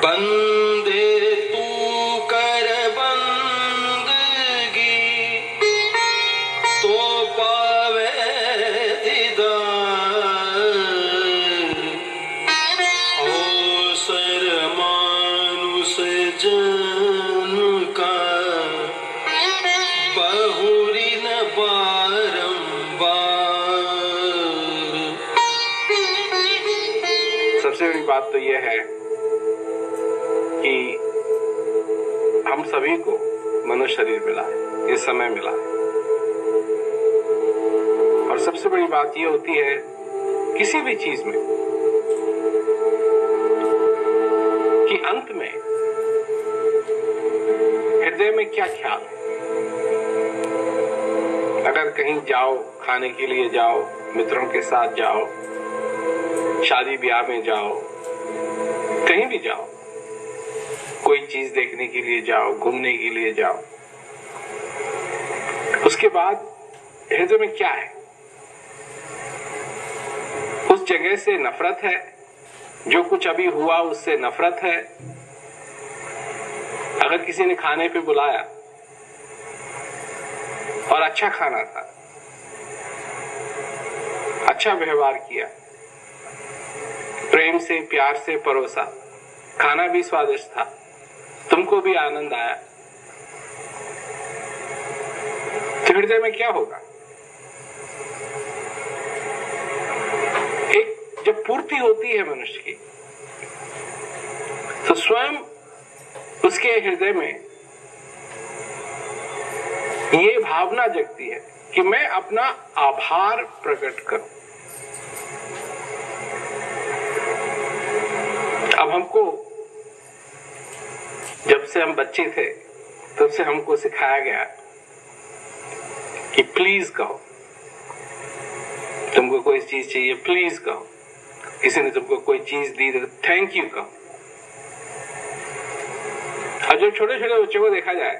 बंदे तू कर बंदगी तो पावे दीदार। अवसर मानुष जन का बहुरी न बारंबार। सबसे बड़ी बात तो यह है कि हम सभी को मनुष्य शरीर मिला है, ये समय मिला है। और सबसे बड़ी बात ये होती है किसी भी चीज में कि अंत में हृदय में क्या ख्याल है। अगर कहीं जाओ, खाने के लिए जाओ, मित्रों के साथ जाओ, शादी ब्याह में जाओ, कहीं भी जाओ, कोई चीज देखने के लिए जाओ, घूमने के लिए जाओ, उसके बाद हृदय में क्या है? उस जगह से नफरत है, जो कुछ अभी हुआ उससे नफरत है। अगर किसी ने खाने पे बुलाया और अच्छा खाना था, अच्छा व्यवहार किया, प्रेम से प्यार से परोसा, खाना भी स्वादिष्ट था, तुमको भी आनंद आया, तो हृदय में क्या होगा? एक जब पूर्ति होती है मनुष्य की, तो स्वयं उसके हृदय में ये भावना जगती है कि मैं अपना आभार प्रकट करूं। अब हमको, जब से हम बच्चे थे तब से हमको सिखाया गया कि प्लीज कहो। तुमको कोई चीज चाहिए, प्लीज कहो। किसी ने तुमको कोई चीज दी तो थैंक यू कहो। और जो छोटे छोटे बच्चों को देखा जाए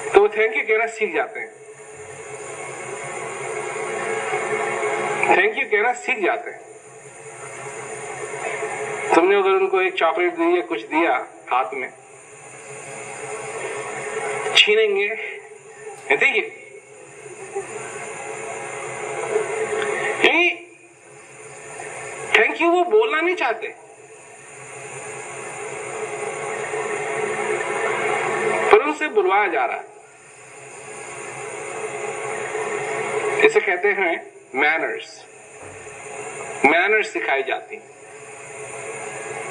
तो वो थैंक यू कहना सीख जाते हैं, थैंक यू कहना सीख जाते हैं। तुमने अगर उनको एक चॉकलेट दी या कुछ दिया हाथ में, छीनेंगे, देखिए थैंक यू वो बोलना नहीं चाहते, पर उनसे बुलवाया जा रहा है। इसे कहते हैं मैनर्स। मैनर्स सिखाई जाती है,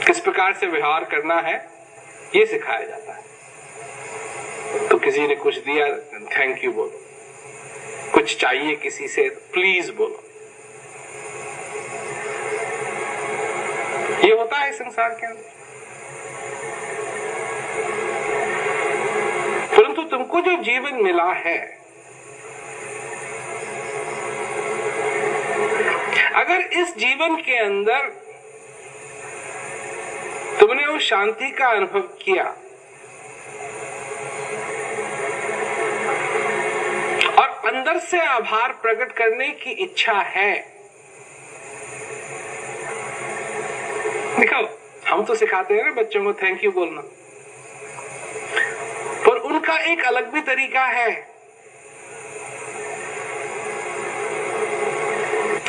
किस प्रकार से व्यवहार करना है ये सिखाया जाता है। तो किसी ने कुछ दिया, थैंक यू बोलो। कुछ चाहिए किसी से, प्लीज बोलो। ये होता है संसार के अंदर। परंतु तुमको जो जीवन मिला है, अगर इस जीवन के अंदर तुमने उस शांति का अनुभव किया और अंदर से आभार प्रकट करने की इच्छा है, देखो हम तो सिखाते हैं ना बच्चों को थैंक यू बोलना, पर उनका एक अलग भी तरीका है।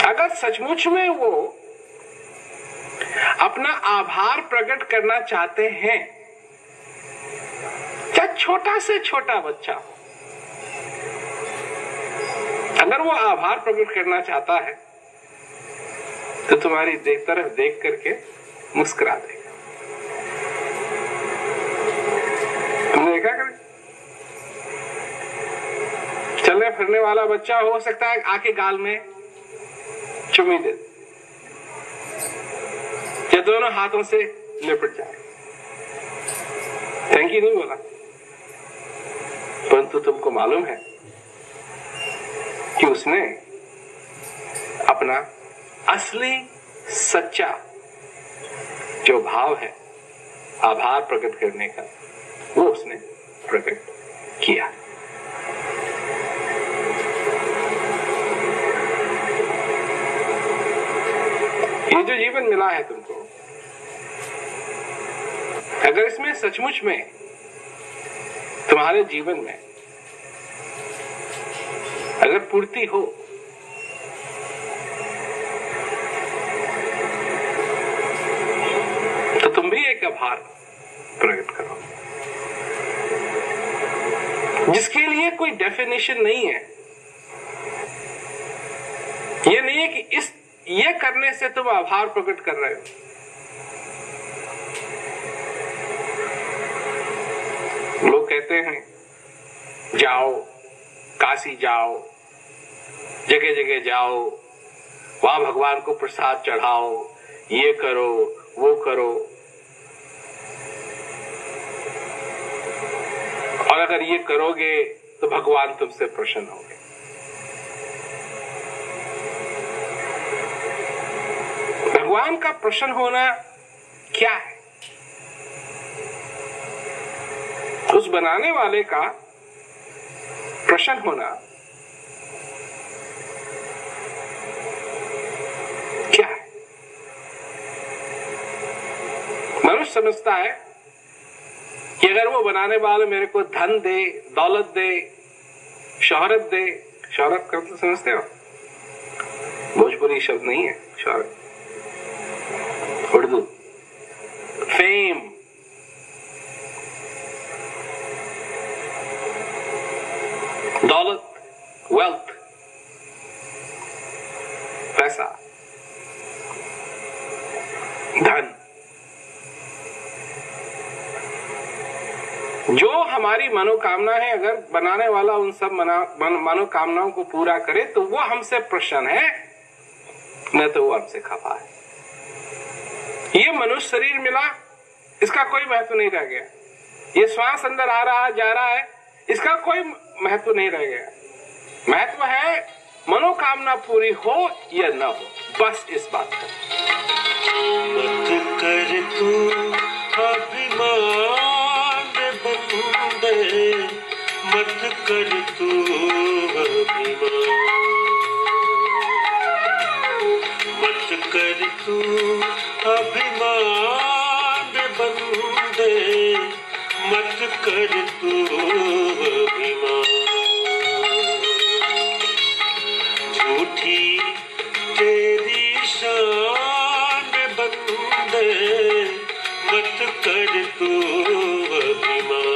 अगर सचमुच में वो अपना आभार प्रकट करना चाहते हैं, चाहे छोटा से छोटा बच्चा हो, अगर वो आभार प्रकट करना चाहता है तो तुम्हारी तरफ देख करके मुस्कुरा देगा। तुमने देखा कर? चलने फिरने वाला बच्चा हो सकता है आके गाल में चुम्मी दे या दोनों हाथों से लिपट जाए, थैंक यू नहीं बोला, परंतु तुमको मालूम है कि उसने अपना असली सच्चा जो भाव है आभार प्रकट करने का, वो उसने प्रकट किया। ये जो जीवन मिला है तुमको, अगर इसमें सचमुच में तुम्हारे जीवन में अगर पूर्ति हो, तो तुम भी एक आभार प्रकट करो, जिसके लिए कोई डेफिनेशन नहीं है। ये नहीं है कि ये करने से तुम आभार प्रकट कर रहे हो। लोग कहते हैं जाओ, काशी जाओ, जगह जगह जाओ, वहां भगवान को प्रसाद चढ़ाओ, ये करो वो करो, और अगर ये करोगे तो भगवान तुमसे प्रसन्न होंगे। भगवान का प्रसन्न होना क्या है? उस बनाने वाले का प्रसन्न होना क्या है? मनुष्य समझता है कि अगर वो बनाने वाले मेरे को धन दे, दौलत दे, शोहरत दे, शोहरत का मतलब समझते हो? भोजपुरी शब्द नहीं है शोहरत, उर्दू, फेम, दौलत, वेल्थ, पैसा, धन, जो हमारी मनोकामना है, अगर बनाने वाला उन सब मनोकामनाओं को पूरा करे तो वो हमसे प्रसन्न है, न तो वो हमसे खफा है। ये मनुष्य शरीर मिला, इसका कोई महत्व नहीं रह गया। ये श्वास अंदर आ रहा जा रहा है, इसका कोई महत्व नहीं रह गया। महत्व है मनोकामना पूरी हो या न हो, बस इस बात का। मत कर तू अभिमान बंदे, मत कर तू अभिमान, मत कर तू अभिमान बंदे, मत कर तू अभिमान। झूठी तेरी शान बंदे, मत कर तू अभिमान।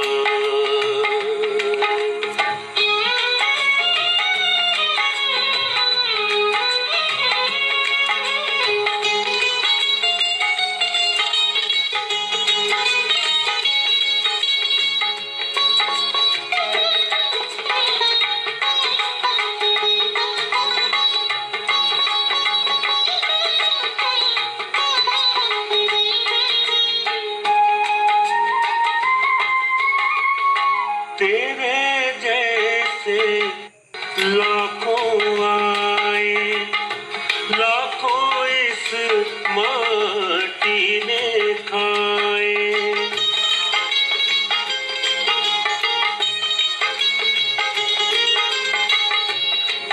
तेरे जैसे लाखों आए, लाखों इस माटी ने खाए।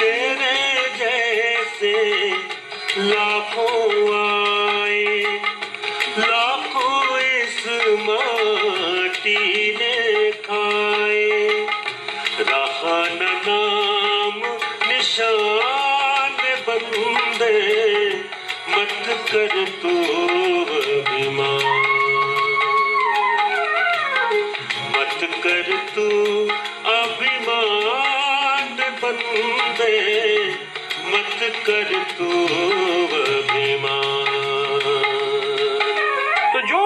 तेरे जैसे लाखों आए, लाखों इस माटी ने खाए। रहा न नाम निशान बंदे, मत कर तू अभिमान, मत कर तू अभिमान बंदे, मत कर तू अभिमान। तो जो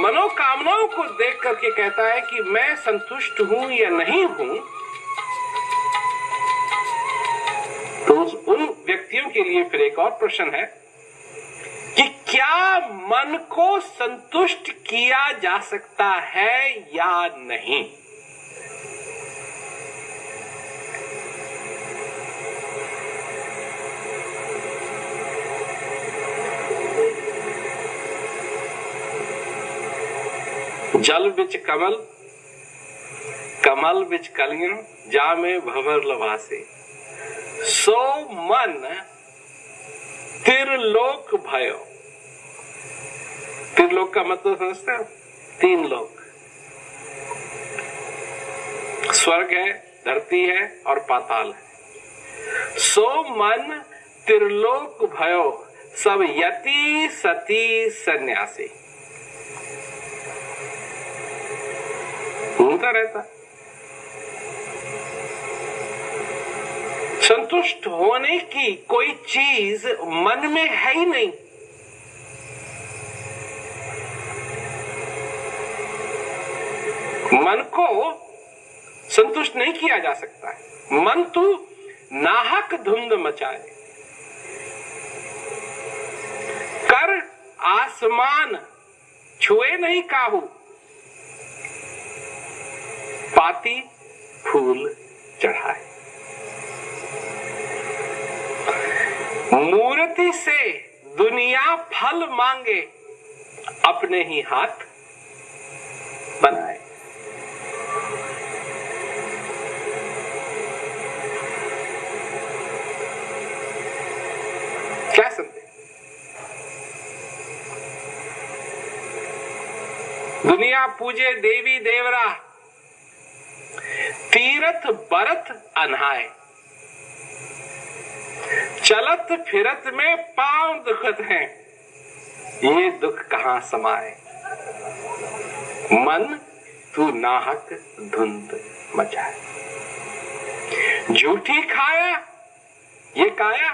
मनोकामनाओं को देख करके कहता है कि मैं संतुष्ट हूं या नहीं हूं, तो उन व्यक्तियों के लिए फिर एक और प्रश्न है कि क्या मन को संतुष्ट किया जा सकता है या नहीं? जल बिच कमल, कमल बिच कलियां, जामे भंवर लवासे। सो मन तिरलोक भयो, त्रिलोक का मतलब समझते हो? 3 लोक, स्वर्ग है, धरती है और पाताल है। सो मन त्रिलोक भयो सब यति सती सन्यासी। घूमता रहता। संतुष्ट होने की कोई चीज मन में है ही नहीं। मन को संतुष्ट नहीं किया जा सकता है। मन तो नाहक धुंध मचाए, कर आसमान छुए नहीं काहू, पाती फूल चढ़ाए। मूर्ति से दुनिया फल मांगे, अपने ही हाथ बनाए। क्या समझे? दुनिया पूजे देवी देवरा, तीरथ बरत अनहाय, चलत फिरत में पांव दुखत हैं, ये दुख कहां समाए। मन तू नाहक धुंध मचाए। झूठी खाया ये काया,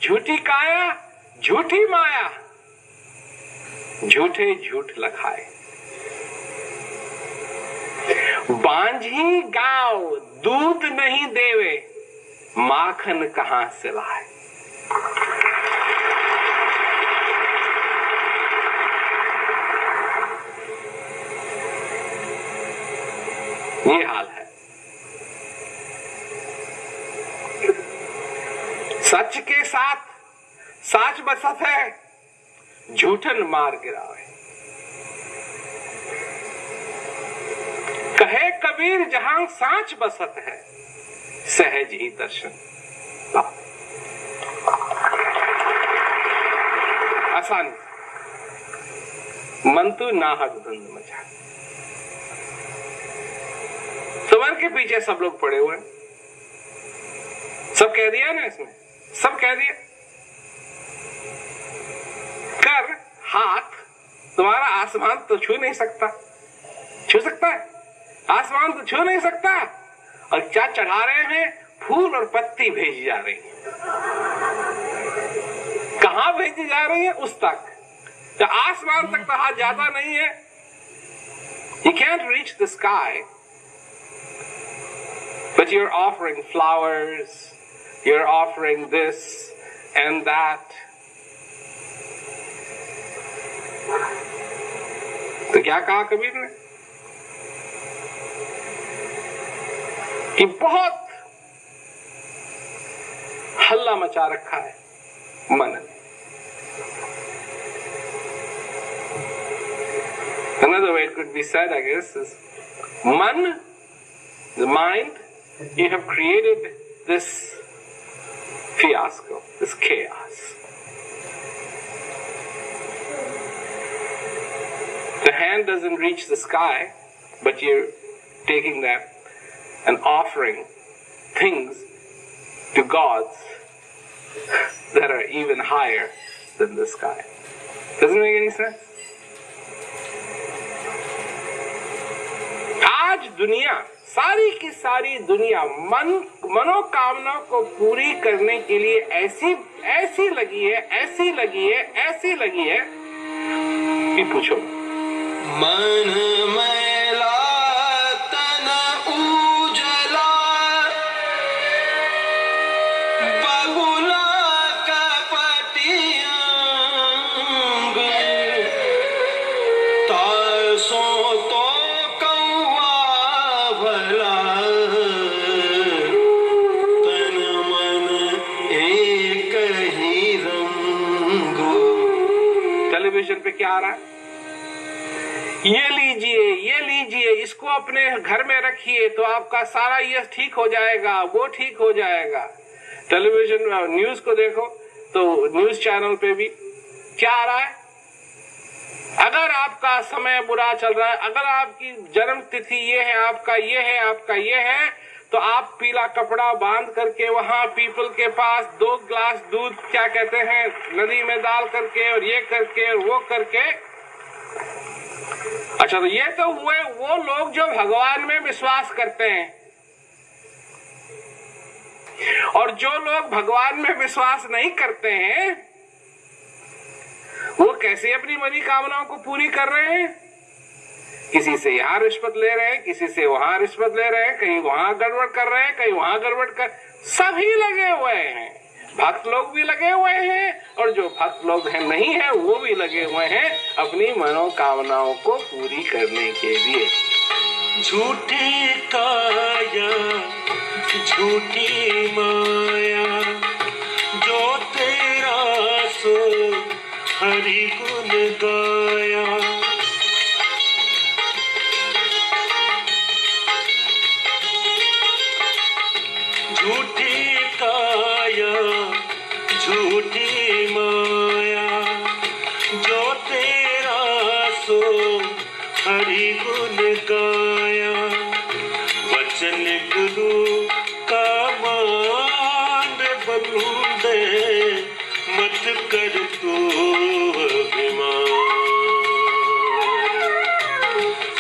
झूठी काया झूठी माया, झूठे झूठ लखाए। बांझी गांव दूध नहीं देवे, माखन कहां से लाए। ये हाल है। सच के साथ साच बसत है, झूठन मार गिरावे। कहे कबीर जहां साच बसत है, सहज ही दर्शन पाओ। आसानी मन तो नाहक धुंध मचा। सुमन के पीछे सब लोग पड़े हुए हैं। सब कह दिया ना इसमें, सब कह दिया। कर हाथ तुम्हारा आसमान तो छू नहीं सकता। छू सकता है? आसमान तो छू नहीं सकता। और क्या चढ़ा रहे हैं? फूल और पत्ती भेजी जा रही है। कहां भेजी जा रही है? उस तक। तो आसमान तक तो हाथ जाता नहीं है। You can't reach the sky, but you're offering flowers, you're offering this and that. तो क्या कहा कबीर ने कि बहुत हल्ला मचा रखा है मन ने। Another way it could be said, I guess, is man, the mind, you have created this fiasco, this chaos. The hand doesn't reach the sky, but you're taking that and offering things to gods that are even higher than the sky. Doesn't make any sense? आज दुनिया, सारी की सारी दुनिया मनोकामना को पूरी करने के लिए ऐसी लगी है कि पूछो। मन मैला तन उजला, बगुला कपटी अंग, तासों तो कौवा भला, तन मन एक ही रंग। टेलीविजन पे क्या आ रहा है? ये लीजिए, इसको अपने घर में रखिए तो आपका सारा ये ठीक हो जाएगा, वो ठीक हो जाएगा। टेलीविजन न्यूज को देखो तो न्यूज चैनल पे भी क्या आ रहा है? अगर आपका समय बुरा चल रहा है, अगर आपकी जन्म तिथि ये है, आपका ये है, आपका ये है, तो आप पीला कपड़ा बांध करके वहां पीपल के पास 2 ग्लास दूध, क्या कहते हैं, नदी में डाल करके और ये करके और वो करके। अच्छा, तो ये तो हुए वो लोग जो भगवान में विश्वास करते हैं, और जो लोग भगवान में विश्वास नहीं करते हैं वो कैसे अपनी मनोकामनाओं को पूरी कर रहे हैं? किसी से यहाँ रिश्वत ले रहे हैं, किसी से वहां रिश्वत ले रहे हैं, कहीं वहां गड़बड़ कर रहे हैं, कहीं वहां गड़बड़ कर, सभी लगे हुए हैं। भक्त लोग भी लगे हुए हैं और जो भक्त लोग हैं नहीं है वो भी लगे हुए हैं अपनी मनोकामनाओं को पूरी करने के लिए। झूठी काया झूठी माया, जो तेरा सो हरि गुण गाया। झूठी काया झूठी माया, जो तेरा सो हरि गुण गाया। वचन गुरु का मान बंदे, मत कर तू अभिमान,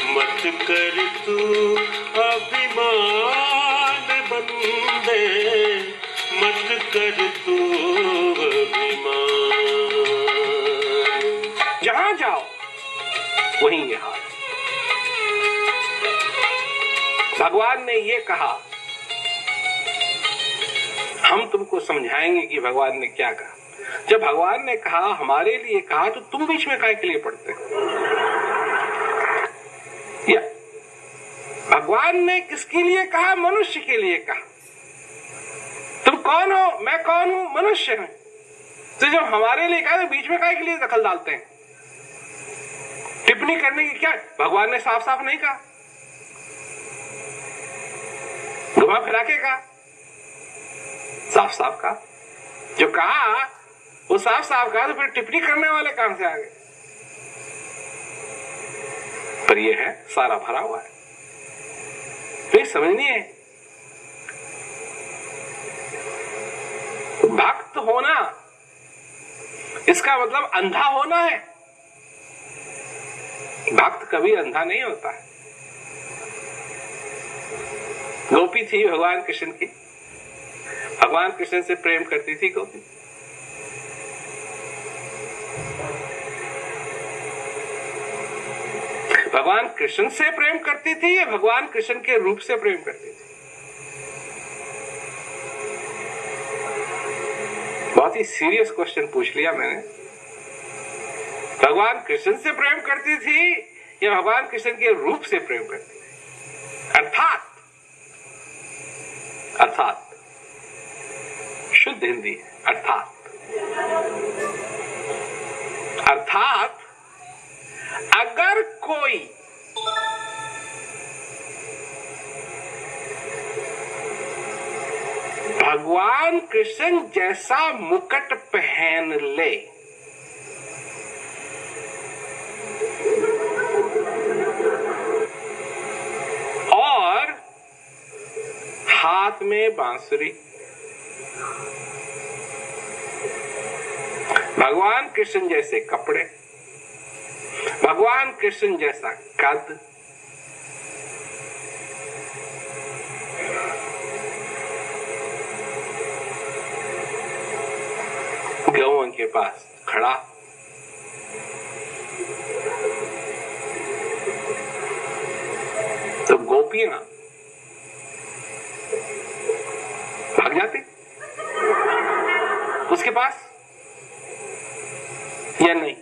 मत कर तू अभिमान बंदे, मत कर तू अभिमान। जहां जाओ वहीं ये हाल। भगवान ने ये कहा, हम तुमको समझाएंगे कि भगवान ने क्या कहा। जब भगवान ने कहा, हमारे लिए कहा, तो तुम बीच में काहे के लिए पड़ते हो? या भगवान ने किसके लिए कहा? मनुष्य के लिए कहा। तुम कौन हो? मैं कौन हूं? मनुष्य है। तो जब हमारे लिए कहा तो बीच में काहे के लिए दखल डालते हैं? टिप्पणी करने की क्या? भगवान ने साफ साफ नहीं कहा, घुमा फिरा के कहा, साफ साफ कहा। जो कहा वो साफ साफ कहा, तो फिर टिप्पणी करने वाले कहां से आ गए? पर ये है सारा भरा हुआ है, तो समझनी है। भक्त होना इसका मतलब अंधा होना है। भक्त कभी अंधा नहीं होता है। गोपी थी भगवान कृष्ण की, भगवान कृष्ण से प्रेम करती थी गोपी। भगवान कृष्ण से प्रेम करती थी या भगवान कृष्ण के रूप से प्रेम करती थी? बहुत ही सीरियस क्वेश्चन पूछ लिया मैंने। भगवान कृष्ण से प्रेम करती थी या भगवान कृष्ण के रूप से प्रेम करती थी? अर्थात शुद्ध हिंदी, अर्थात अगर कोई भगवान कृष्ण जैसा मुकुट पहन ले, और हाथ में बांसुरी, भगवान कृष्ण जैसे कपड़े, भगवान कृष्ण जैसा कद, गौओं के पास खड़ा, तो गोपियां भाग जाती उसके पास या नहीं?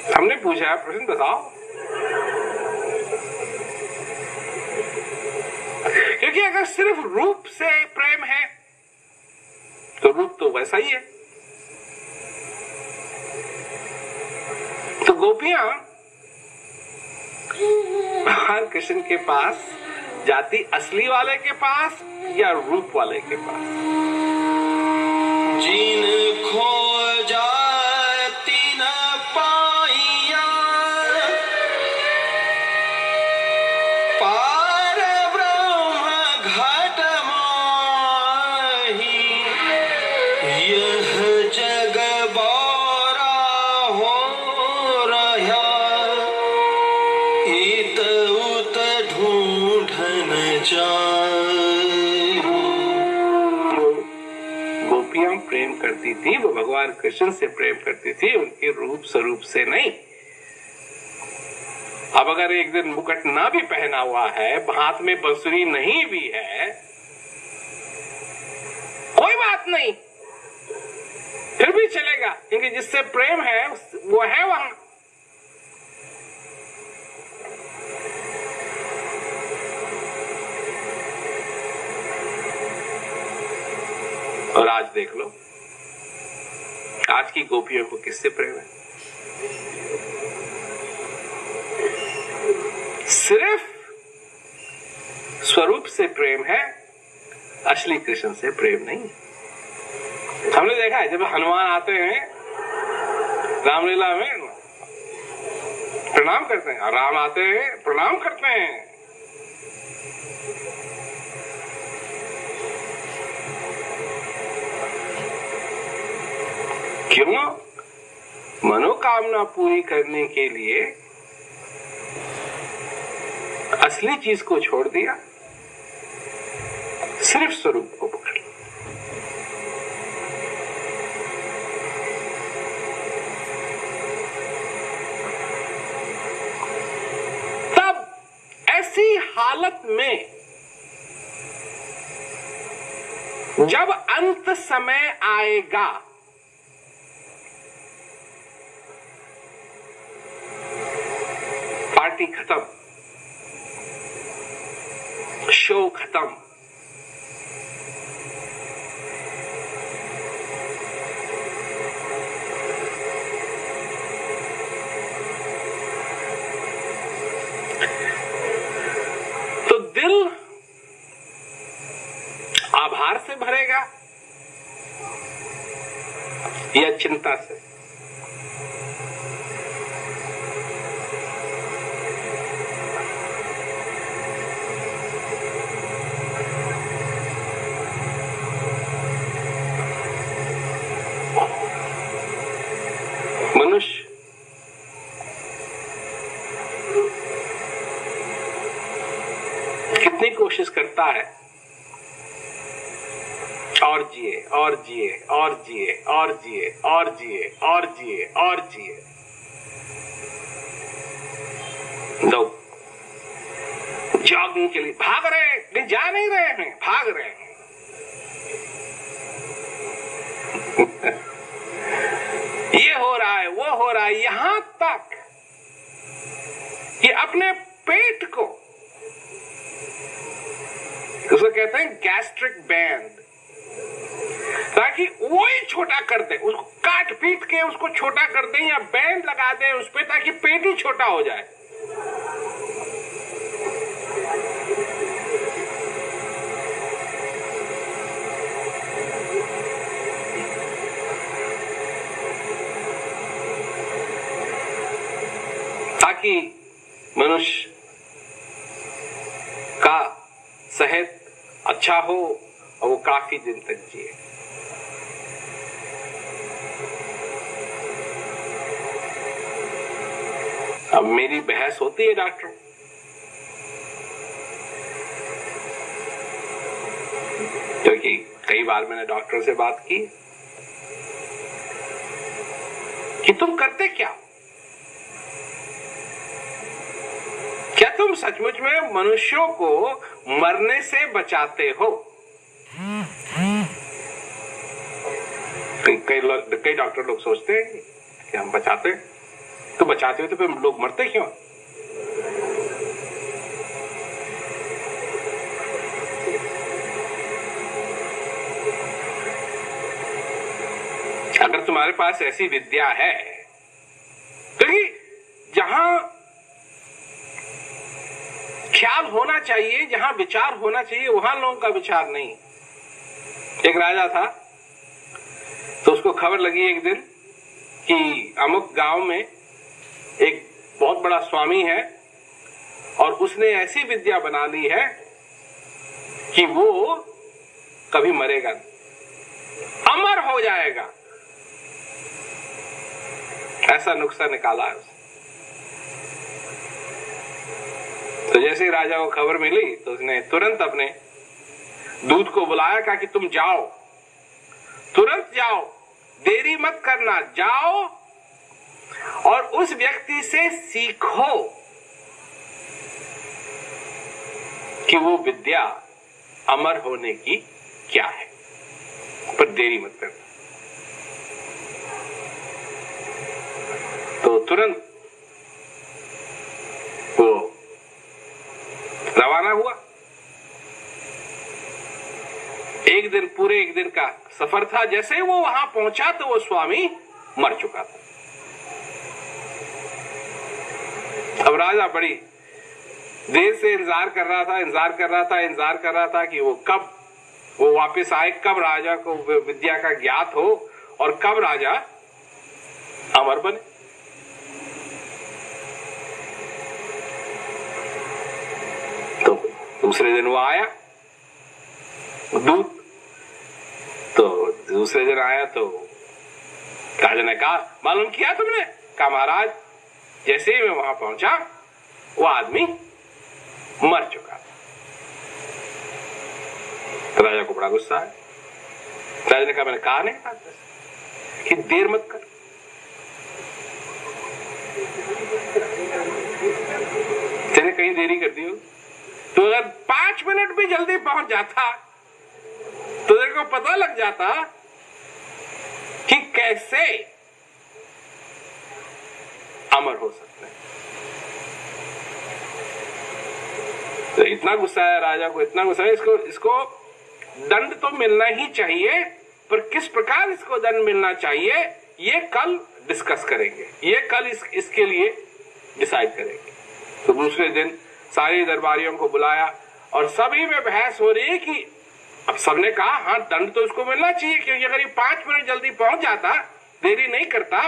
हमने पूछा, प्रश्न बताओ। क्योंकि अगर सिर्फ रूप से प्रेम है तो रूप तो वैसा ही है। तो गोपियां भगवान कृष्ण के पास जाती असली वाले के पास या रूप वाले के पास? जिन खोजा तिन पाइया, पार ब्रह्म घट माही, यह जग बारा हो रहा, इत उत ढूंढन जाए। गोपियां प्रेम करती थी, वो भगवान कृष्ण से प्रेम करती थी, उनके रूप स्वरूप से नहीं। अब अगर एक दिन मुकुट ना भी पहना हुआ है, हाथ में बंसुरी नहीं भी है, कोई बात नहीं, फिर भी चलेगा, क्योंकि जिससे प्रेम है वो है वहां। और आज देख लो, आज की गोपियों को किससे प्रेम है? सिर्फ स्वरूप से प्रेम है, असली कृष्ण से प्रेम नहीं। हमने देखा है जब हनुमान आते हैं रामलीला में प्रणाम करते हैं, और राम आते हैं प्रणाम करते हैं। क्यों? मनोकामना पूरी करने के लिए असली चीज को छोड़ दिया, सिर्फ स्वरूप को पकड़ लिया। तब ऐसी हालत में जब अंत समय आएगा, पार्टी खत्म, शो खत्म, तो दिल आभार से भरेगा या चिंता से? मनुष्य कितनी कोशिश करता है और जिए और जिए और जिए और जिए और जिए और जिए और जिए। लोग जॉगिंग के लिए भाग रहे हैं, नहीं जा नहीं रहे हैं, भाग रहे हैं। ये हो रहा है, वो हो रहा है, यहां तक कि अपने पेट को, उसको कहते हैं गैस्ट्रिक बैंड, ताकि वो ही छोटा कर दे, उसको काट पीट के उसको छोटा कर दें या बैंड लगा दें उस पे, ताकि पेट ही छोटा हो जाए। ताकि मनुष्य का सेहत अच्छा हो और वो काफी दिन तक जिए। अब मेरी बहस होती है डॉक्टर, क्योंकि कई बार मैंने डॉक्टर से बात की कि तुम करते क्या तुम सचमुच में मनुष्यों को मरने से बचाते हो? कई डॉक्टर लोग सोचते हैं कि हम बचाते, तो बचाते हो तो फिर लोग मरते क्यों? अगर तुम्हारे पास ऐसी विद्या है, क्योंकि जहां ख्याल होना होना चाहिए, जहां विचार होना चाहिए वहां लोगों का विचार नहीं। एक राजा था, तो उसको खबर लगी एक दिन कि अमुक गांव में एक बहुत बड़ा स्वामी है और उसने ऐसी विद्या बना ली है कि वो कभी मरेगा नहीं, अमर हो जाएगा। ऐसा नुस्खा निकाला है उसने। तो जैसे ही राजा को खबर मिली तो उसने तुरंत अपने दूत को बुलाया, कहा कि तुम जाओ, तुरंत जाओ, देरी मत करना, जाओ और उस व्यक्ति से सीखो कि वो विद्या अमर होने की क्या है, पर देरी मत करना। तो तुरंत वो रवाना हुआ। पूरे एक दिन का सफर था। जैसे ही वो वहां पहुंचा तो वो स्वामी मर चुका था। अब राजा बड़ी देर से इंतजार कर रहा था कि वो वापस आए, कब राजा को विद्या का ज्ञात हो और कब राजा अमर बने। तो दूसरे दिन वो आया दूत, तो दूसरे दिन आया तो राजा ने कहा, मालूम किया तुमने? कहा महाराज, जैसे ही मैं वहां पहुंचा वो आदमी मर चुका था। तो राजा को बड़ा गुस्सा है। राजा ने कहा, मैंने कहा नहीं था कि देर मत कर। तेने कहीं देरी कर दी हो तो अगर 5 मिनट भी जल्दी पहुंच जाता तो तेरे को पता लग जाता कि कैसे अमर हो सकते हैं। तो इतना गुस्सा है राजा को, इतना गुस्सा है। इसको दंड तो मिलना ही चाहिए, पर किस प्रकार इसको दंड मिलना चाहिए ये कल डिस्कस करेंगे, ये कल इसके लिए डिसाइड करेंगे। तो दूसरे दिन सारे दरबारियों को बुलाया और सभी में बहस हो रही है कि अब सबने कहा हाँ दंड तो इसको मिलना चाहिए, क्योंकि अगर ये 5 मिनट जल्दी पहुंच जाता, देरी नहीं करता,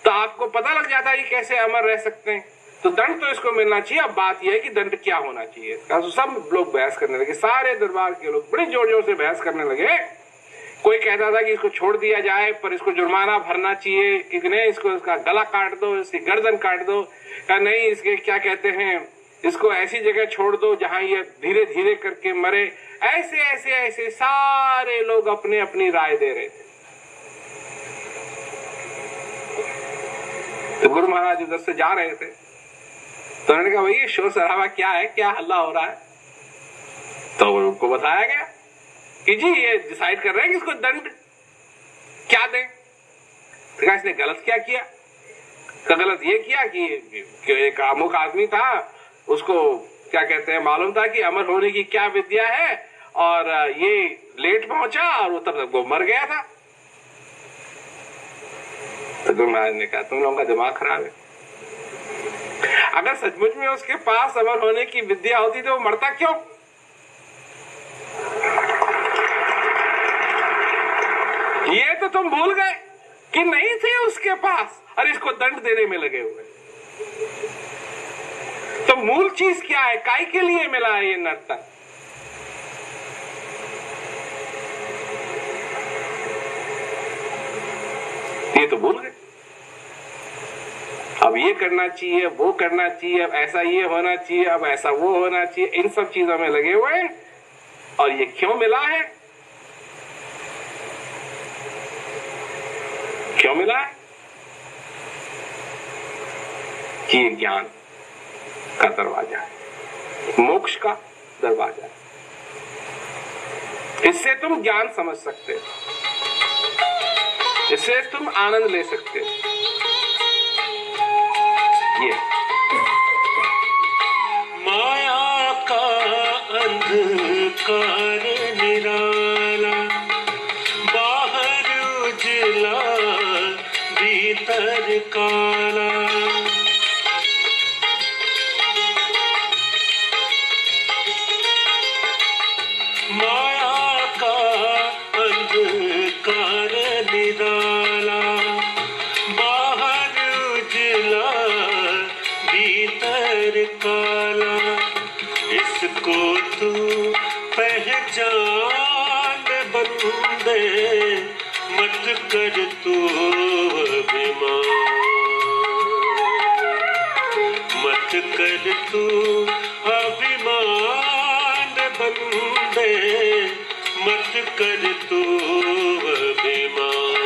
तो आपको पता लग जाता ये कैसे अमर रह सकते हैं, तो दंड तो इसको मिलना चाहिए। अब बात यह है कि दंड क्या होना चाहिए। तो सब लोग बहस करने लगे, सारे दरबार के लोग बड़े जोर जोर से बहस करने लगे। कोई कहता था कि इसको छोड़ दिया जाए पर इसको जुर्माना भरना चाहिए, कि नहीं इसको इसका गला काट दो, इसकी गर्दन काट दो, या नहीं इसके क्या कहते हैं, इसको ऐसी जगह छोड़ दो जहां ये धीरे धीरे करके मरे। ऐसे ऐसे ऐसे सारे लोग अपने अपनी राय दे रहे थे। तो गुरु महाराज उधर से जा रहे थे, तो उन्होंने कहा, भाई ये शोर शराबा क्या है, क्या हल्ला हो रहा है? तो उनको बताया गया कि जी ये डिसाइड कर रहे हैं कि इसको दंड क्या दें। तो कहा इसने गलत क्या किया? तो गलत ये किया कि एक अमुक आदमी था, उसको क्या कहते हैं मालूम था कि अमर होने की क्या विद्या है, और ये लेट पहुंचा और तब तक वो मर गया था। तो गुरु महाराज ने कहा, तुम लोगों का दिमाग खराब है। अगर सचमुच में उसके पास अमर होने की विद्या होती तो वो मरता क्यों? ये तो तुम भूल गए कि नहीं थे उसके पास और इसको दंड देने में लगे हुए। तो मूल चीज क्या है, काय के लिए मिला है ये नर्तन? ये तो भूल गए। अब ये करना चाहिए, वो करना चाहिए, अब ऐसा ये होना चाहिए, अब ऐसा वो होना चाहिए, इन सब चीजों में लगे हुए हैं। और ये क्यों मिला है? क्यों मिला है? कि ये ज्ञान का दरवाजा है, मोक्ष का दरवाजा है। इससे तुम ज्ञान समझ सकते हो, इससे तुम आनंद ले सकते हो। ये माया का अंधकार निराला, बाहर उजला भीतर काला। माया का अंधकार निराला, बाहर उजला भीतर काला, इसको तू पहचान बंदे, मत कर तू अभिमान, मत कर तू अभिमान बंदे, मत कर तू अभिमान।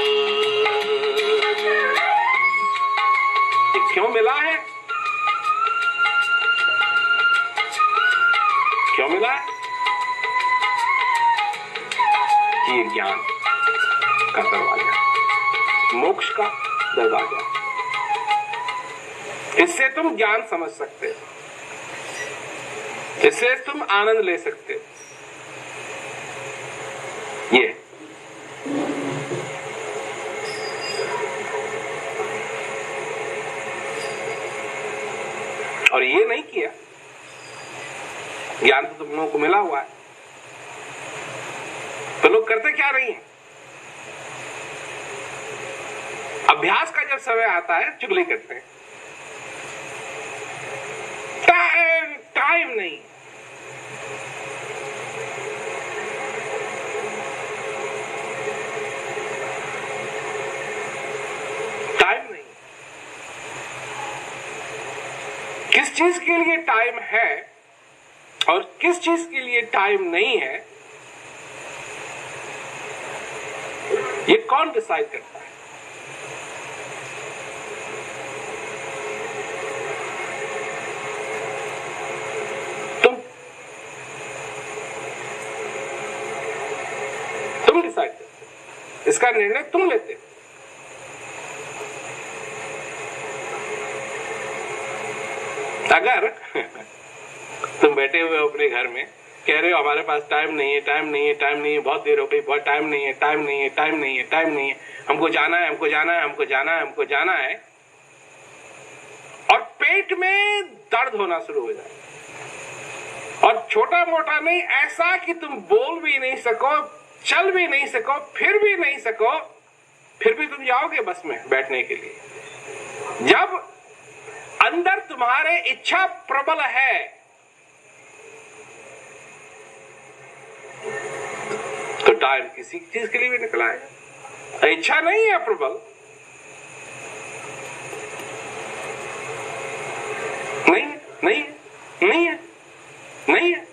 ये क्यों मिला है? क्यों मिला है? ये ज्ञान का दरवाजा, मोक्ष का दरवाजा। इससे तुम ज्ञान समझ सकते हो, इससे तुम आनंद ले सकते हो। ये और ये नहीं किया, ज्ञान तो तुम लोगों को मिला हुआ है, तो लोग करते क्या नहीं है? अभ्यास का जब समय आता है चुगली करते हैं, टाइम नहीं, टाइम नहीं। किस चीज के लिए टाइम है और किस चीज के लिए टाइम नहीं है, ये कौन डिसाइड करता है? तुम डिसाइड करते हो, इसका निर्णय तुम लेते हो। अगर तुम बैठे हुए हो अपने घर में, कह रहे हो हमारे पास टाइम नहीं है, टाइम नहीं है, टाइम नहीं है, बहुत देर हो गई, बहुत टाइम नहीं है, टाइम नहीं है, टाइम नहीं है, टाइम नहीं है, हमको जाना है, हमको जाना है, हमको जाना है, हमको जाना है, और पेट में दर्द होना शुरू हो जाए, और छोटा मोटा नहीं, ऐसा कि तुम बोल भी नहीं सको, चल भी नहीं सको, फिर भी नहीं सको, फिर भी तुम जाओगे बस में बैठने के लिए। जब अंदर तुम्हारे इच्छा प्रबल है, तो टाइम किसी चीज के लिए भी निकल आएगा। इच्छा नहीं है प्रबल, नहीं नहीं नहीं है, नहीं है,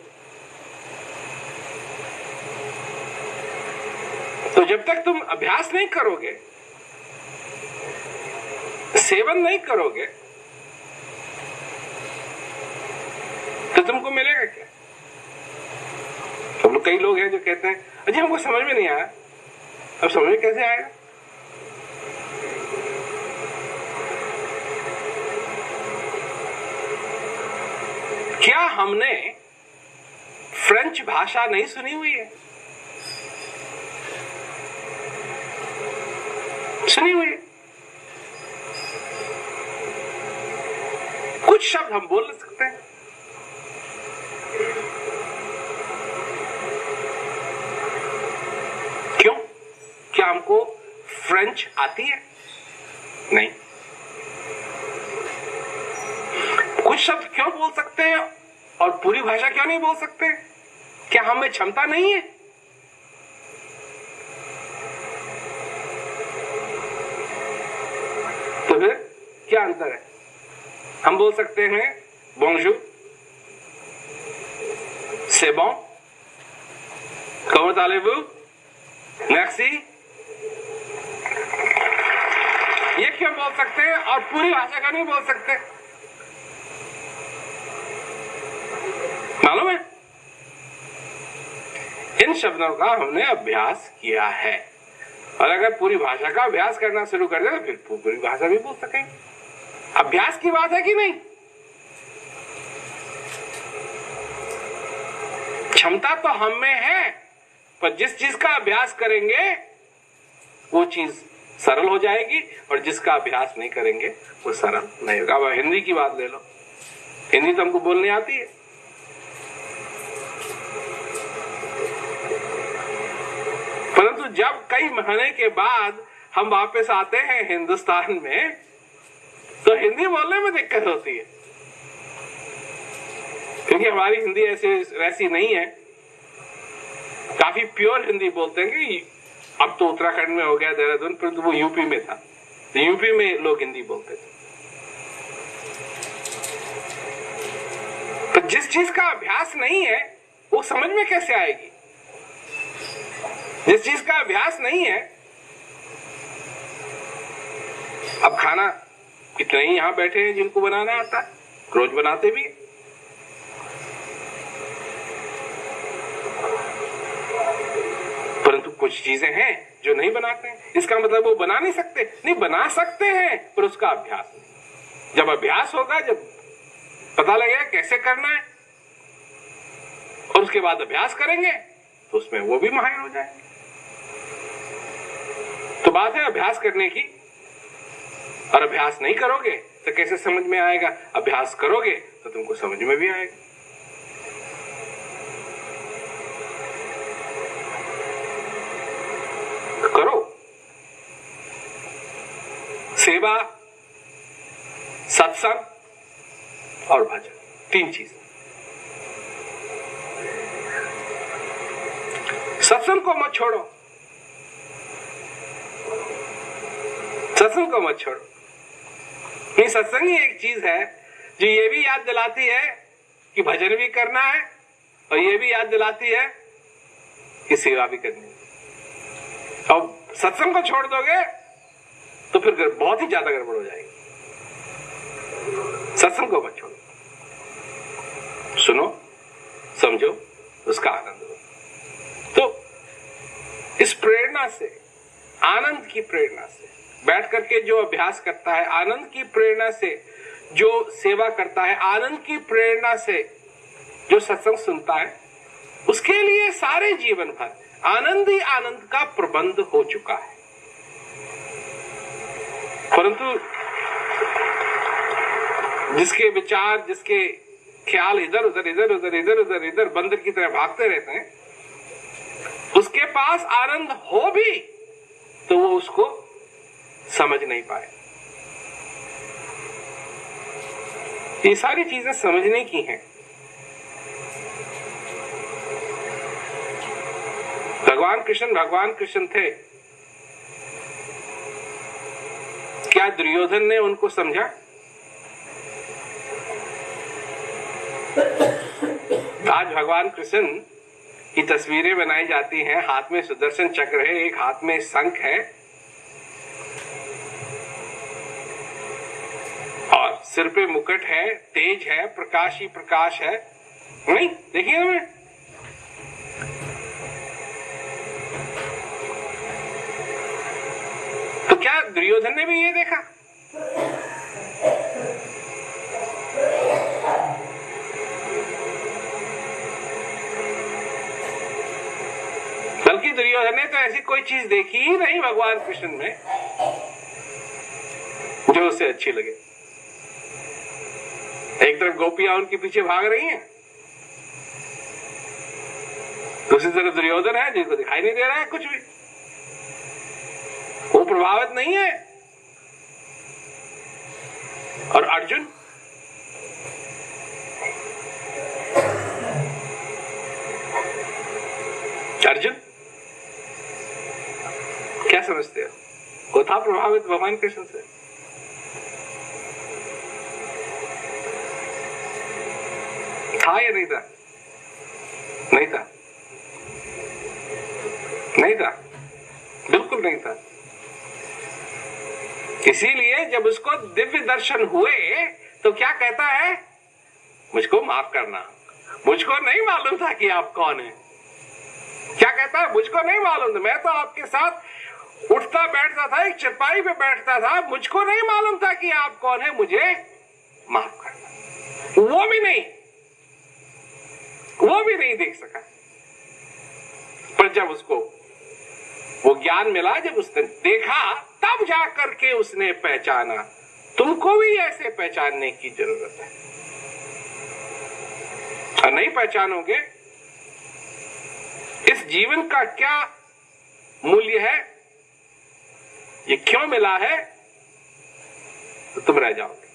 तो जब तक तुम अभ्यास नहीं करोगे, सेवन नहीं करोगे, तो तुमको मिलेगा क्या? तो कई लोग हैं जो कहते हैं अजी हमको समझ में नहीं आया, अब समझ में कैसे आएगा? क्या हमने फ्रेंच भाषा नहीं सुनी हुई है? सुनी हुई है। कुछ शब्द हम बोल सकते हैं, क्यों? क्या हमको फ्रेंच आती है? नहीं। कुछ शब्द क्यों बोल सकते हैं और पूरी भाषा क्यों नहीं बोल सकते? क्या हमें क्षमता नहीं है? तो फिर क्या अंतर है? हम बोल सकते हैं बोंजूर, c'est bon, comment allez-vous, merci, ये क्यों बोल सकते हैं और पूरी भाषा का नहीं बोल सकते? मालूम है, इन शब्दों का हमने अभ्यास किया है, और अगर पूरी भाषा का अभ्यास करना शुरू कर दे तो फिर पूरी भाषा भी बोल सकेंगे। अभ्यास की बात है कि नहीं? क्षमता तो हम में है, पर जिस चीज का अभ्यास करेंगे वो चीज सरल हो जाएगी, और जिसका अभ्यास नहीं करेंगे वो सरल नहीं होगा। अब हिंदी की बात ले लो, हिंदी तो हमको बोलने आती है, जब कई महीने के बाद हम वापस आते हैं हिंदुस्तान में तो हिंदी बोलने में दिक्कत होती है, क्योंकि हमारी हिंदी ऐसी वैसी नहीं है। काफी प्योर हिंदी बोलते हैं कि अब तो उत्तराखंड में हो गया, देहरादून, परंतु वो यूपी में था, तो यूपी में लोग हिंदी बोलते थे। तो जिस चीज का अभ्यास नहीं है वो समझ में कैसे आएगी? जिस चीज का अभ्यास नहीं है, अब खाना कितने ही यहां बैठे हैं जिनको बनाना आता है, रोज बनाते भी। परंतु कुछ चीजें हैं जो नहीं बनाते हैं। इसका मतलब वो बना नहीं सकते? नहीं, बना सकते हैं, पर उसका अभ्यास नहीं। जब अभ्यास होगा, जब पता लगेगा कैसे करना है, और उसके बाद अभ्यास करेंगे तो उसमें वो भी माहिर हो जाएंगे। तो बात है अभ्यास करने की, और अभ्यास नहीं करोगे तो कैसे समझ में आएगा? अभ्यास करोगे तो तुमको समझ में भी आएगा। करो सेवा, सत्संग और भजन, 3 चीज। सत्संग को मत छोड़ो, सत्संग को मत छोड़ो। ये सत्संग ही एक चीज है जो ये भी याद दिलाती है कि भजन भी करना है, और ये भी याद दिलाती है कि सेवा भी करनी है। अब सत्संग को छोड़ दोगे तो फिर बहुत ही ज्यादा गड़बड़ हो जाएगी। सत्संग को मत छोड़ो, सुनो, समझो, उसका आनंद लो। तो इस प्रेरणा से, आनंद की प्रेरणा से बैठ करके जो अभ्यास करता है, आनंद की प्रेरणा से जो सेवा करता है, आनंद की प्रेरणा से जो सत्संग सुनता है, उसके लिए सारे जीवन भर आनंद ही आनंद का प्रबंध हो चुका है। परंतु जिसके विचार, जिसके ख्याल इधर उधर इधर उधर इधर उधर इधर बंदर की तरह भागते रहते हैं, उसके पास आनंद हो भी तो वो उसको समझ नहीं पाए। ये सारी चीजें समझने की हैं। भगवान कृष्ण थे। क्या दुर्योधन ने उनको समझा? आज भगवान कृष्ण की तस्वीरें बनाई जाती हैं, हाथ में सुदर्शन चक्र है, एक हाथ में शंख है, और सिर पे मुकुट है, तेज है, प्रकाश ही प्रकाश है। नहीं देखिए हमें, तो क्या दुर्योधन ने भी ये देखा? बल्कि दुर्योधन ने तो ऐसी कोई चीज देखी ही नहीं भगवान कृष्ण में जो उसे अच्छी लगे। एक तरफ गोपियां उनके पीछे भाग रही हैं, दूसरी तरफ दुर्योधन है जिसको दिखाई नहीं दे रहा है कुछ भी, वो प्रभावित नहीं है। और अर्जुन, अर्जुन क्या समझते हो? वो था प्रभावित भगवान कृष्ण से? था या नहीं था? नहीं था, नहीं था, बिल्कुल नहीं था। इसीलिए जब उसको दिव्य दर्शन हुए तो क्या कहता है? मुझको माफ करना, मुझको नहीं मालूम था कि आप कौन है। क्या कहता है? मुझको नहीं मालूम था, मैं तो आपके साथ उठता बैठता था, एक चटाई पे बैठता था, मुझको नहीं मालूम था कि आप कौन है, मुझे माफ करना। वो भी नहीं देख सका। पर जब उसको वो ज्ञान मिला, जब उसने देखा, तब जाकर के उसने पहचाना। तुमको भी ऐसे पहचानने की जरूरत है, और नहीं पहचानोगे इस जीवन का क्या मूल्य है, ये क्यों मिला है, तो तुम रह जाओगे।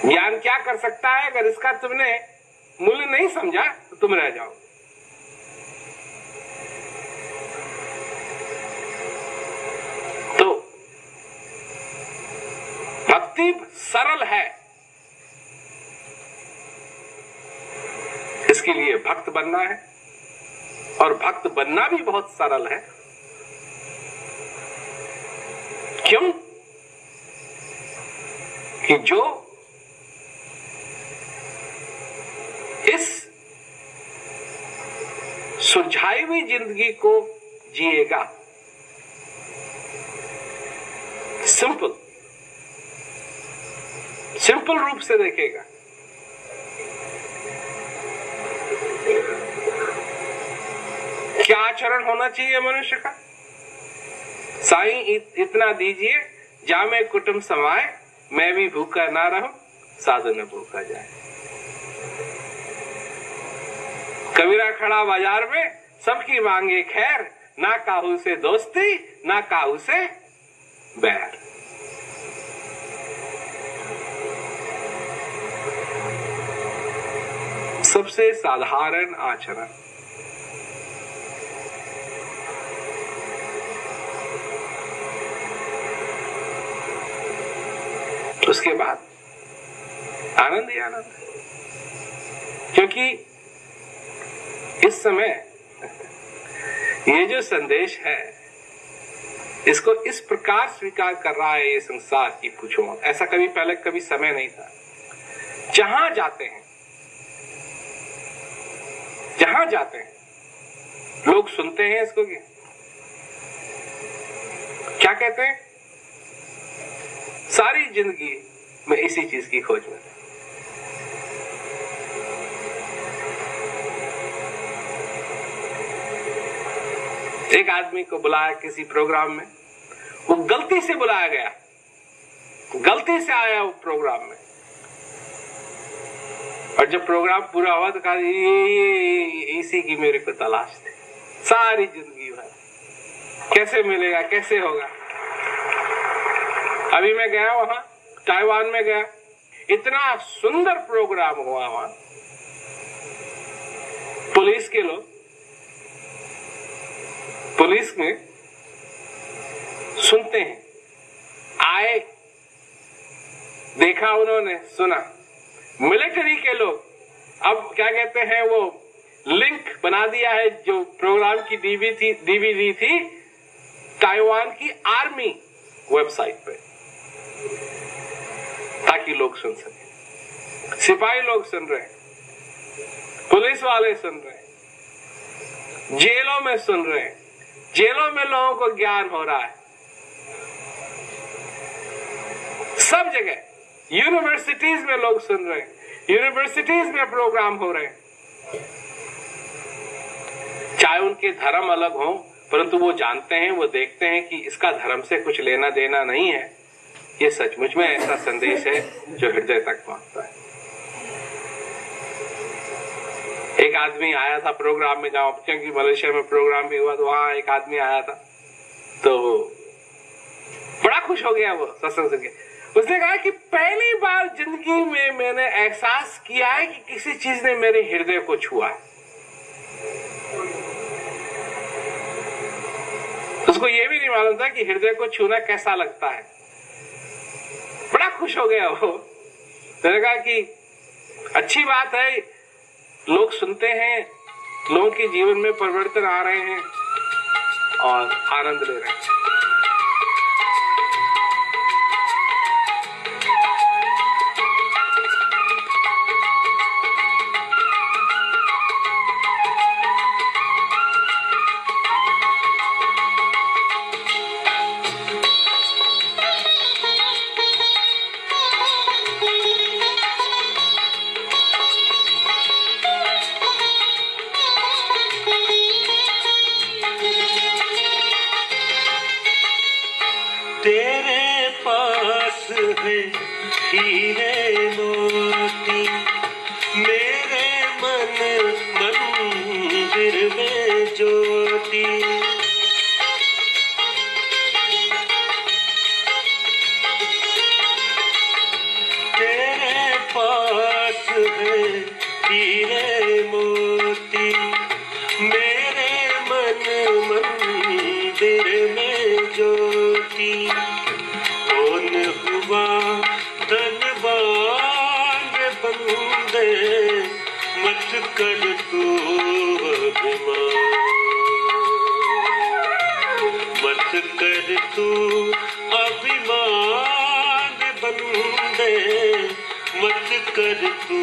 ज्ञान क्या कर सकता है, अगर इसका तुमने मूल्य नहीं समझा तो तुम रह जाओगे। तो भक्ति सरल है, इसके लिए भक्त बनना है, और भक्त बनना भी बहुत सरल है। क्यों? कि जो इस सुलझाई हुई जिंदगी को जिएगा, सिंपल रूप से देखेगा, क्या आचरण होना चाहिए मनुष्य का? साईं इतना दीजिए, जामे कुटुंब समाए, मैं भी भूखा ना रहूं, साधु न भूखा जाए। कबीरा खड़ा बाजार में, सबकी मांगे खैर, ना काहू से दोस्ती, ना काहू से बैर। सबसे साधारण आचरण। उसके बाद आनंद ही आनंद है, क्योंकि इस समय ये जो संदेश है, इसको इस प्रकार स्वीकार कर रहा है ये संसार की पूछो मत। ऐसा कभी पहले कभी समय नहीं था। जहां जाते हैं लोग सुनते हैं इसको, क्या कहते हैं? सारी जिंदगी में इसी चीज की खोज में। एक आदमी को बुलाया किसी प्रोग्राम में, वो गलती से बुलाया गया, गलती से आया वो प्रोग्राम में, और जब प्रोग्राम पूरा हुआ तो कहा इसी की मेरे को तलाश थी सारी जिंदगी भर, कैसे मिलेगा, कैसे होगा। अभी मैं गया वहां, ताइवान में गया, इतना सुंदर प्रोग्राम हुआ वहां। पुलिस के लोग, पुलिस में सुनते हैं, आए, देखा उन्होंने, सुना। मिलिट्री के लोग अब क्या कहते हैं, वो लिंक बना दिया है, जो प्रोग्राम की डीवीडी थी ताइवान की आर्मी वेबसाइट पे, ताकि लोग सुन सके। सिपाही लोग सुन रहे हैं, पुलिस वाले सुन रहे हैं, जेलों में सुन रहे हैं, जेलों में लोगों को ज्ञान हो रहा है, सब जगह। यूनिवर्सिटीज में लोग सुन रहे हैं, यूनिवर्सिटीज में प्रोग्राम हो रहे हैं। चाहे उनके धर्म अलग हो, परंतु वो जानते हैं, वो देखते हैं कि इसका धर्म से कुछ लेना देना नहीं है। ये सचमुच में ऐसा संदेश है जो हृदय तक पहुंचता है। एक आदमी आया था प्रोग्राम में, जहां क्योंकि मलेशिया में प्रोग्राम भी हुआ, तो वहां एक आदमी आया था, तो बड़ा खुश हो गया वो सत्संग सुन के। उसने कहा कि पहली बार जिंदगी में मैंने एहसास किया है कि किसी चीज ने मेरे हृदय को छुआ है। उसको ये भी नहीं मालूम था कि हृदय को छूना कैसा लगता है। बड़ा खुश हो गया वो। मैंने कहा कि अच्छी बात है, लोग सुनते हैं, लोगों के जीवन में परिवर्तन आ रहे हैं और आनंद ले रहे हैं। तेरे पास है हीरे मोती, मेरे मन मंदिर में ज्योति। मोती, मेरे मन मंदिर में ज्योति। कौन हुआ धनवान बंदे, मत कर तू अभिमान, मत कर तू अभिमान बंदे, मत कर तू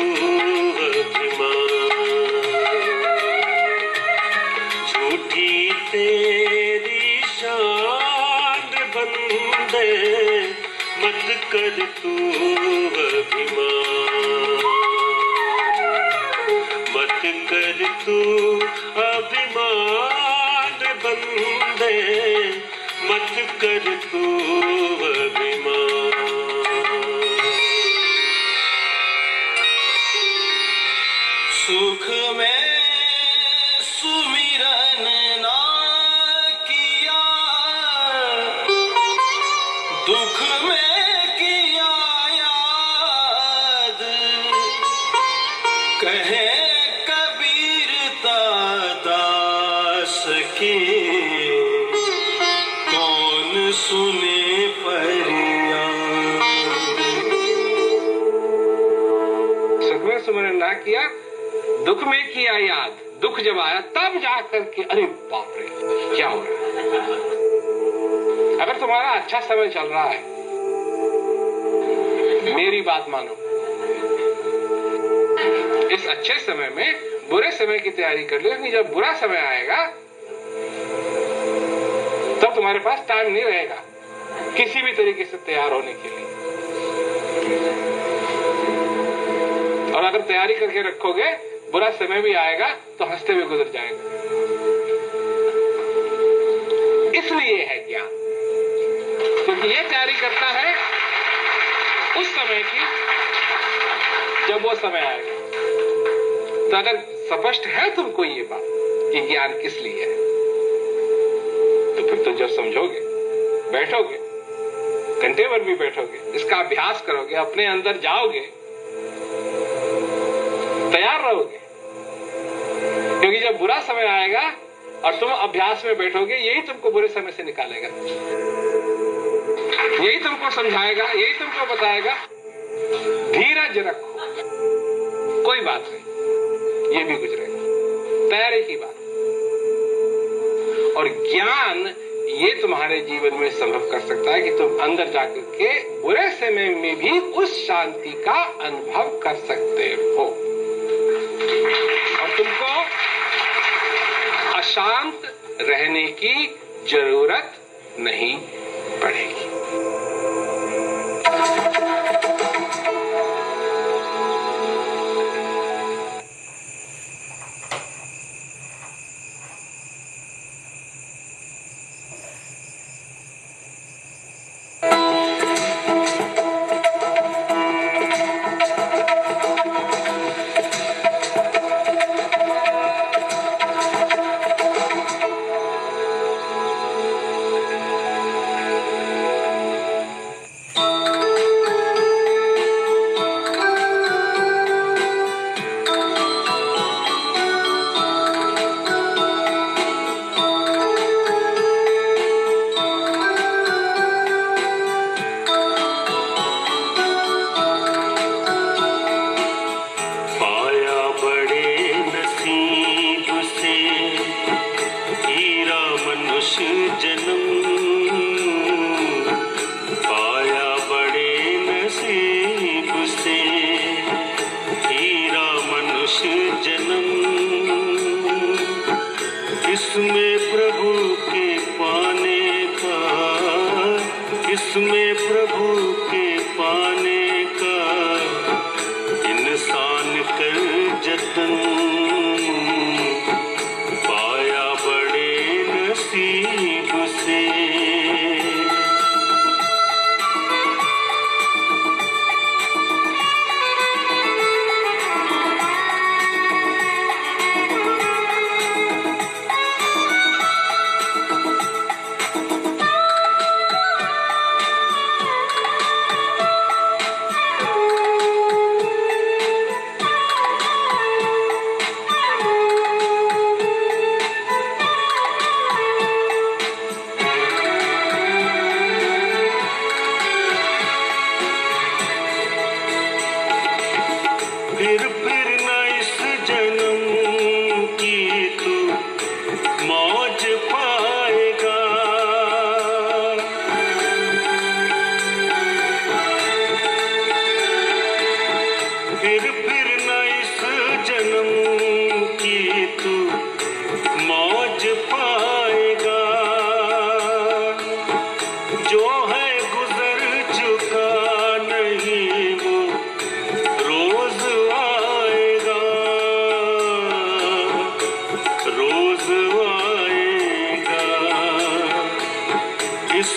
अभिमान। झूठी तेरी शान बंदे, मत कर तू अभिमान, मत कर तू अभिमान बंदे, मत कर तू अभिमान। सुख में सुमिरन ना किया, दुख में किया याद। कहे कबीर दास की, कौन सुने फरियाद। सुख में सुमिरन ना किया, दुख में किया याद। दुख जब आया तब जाकर के अरे बाप रे क्या हो रहा है। अगर तुम्हारा अच्छा समय चल रहा है, मेरी बात मानो, इस अच्छे समय में बुरे समय की तैयारी कर लो, क्योंकि जब बुरा समय आएगा तब तुम्हारे पास टाइम नहीं रहेगा किसी भी तरीके से तैयार होने के लिए। और अगर तैयारी करके रखोगे, बुरा समय भी आएगा तो हंसते हुए गुजर जाएगा। इसलिए है ज्ञान, क्योंकि ये तैयारी करता है उस समय की जब वो समय आएगा। तो अगर स्पष्ट है तुमको ये बात कि ज्ञान किस लिए है, तो फिर तो जब समझोगे, बैठोगे, घंटे भर भी बैठोगे, इसका अभ्यास करोगे, अपने अंदर जाओगे, तैयार रहोगे। क्योंकि जब बुरा समय आएगा और तुम अभ्यास में बैठोगे, यही तुमको बुरे समय से निकालेगा, यही तुमको समझाएगा, यही तुमको बताएगा धीरज रखो, कोई बात नहीं, ये भी गुजरेगा। तैयारी की बात। और ज्ञान ये तुम्हारे जीवन में संभव कर सकता है कि तुम अंदर जाकर के बुरे समय में भी उस शांति का अनुभव कर सकते हो और तुमको अशांत रहने की जरूरत नहीं पड़ेगी।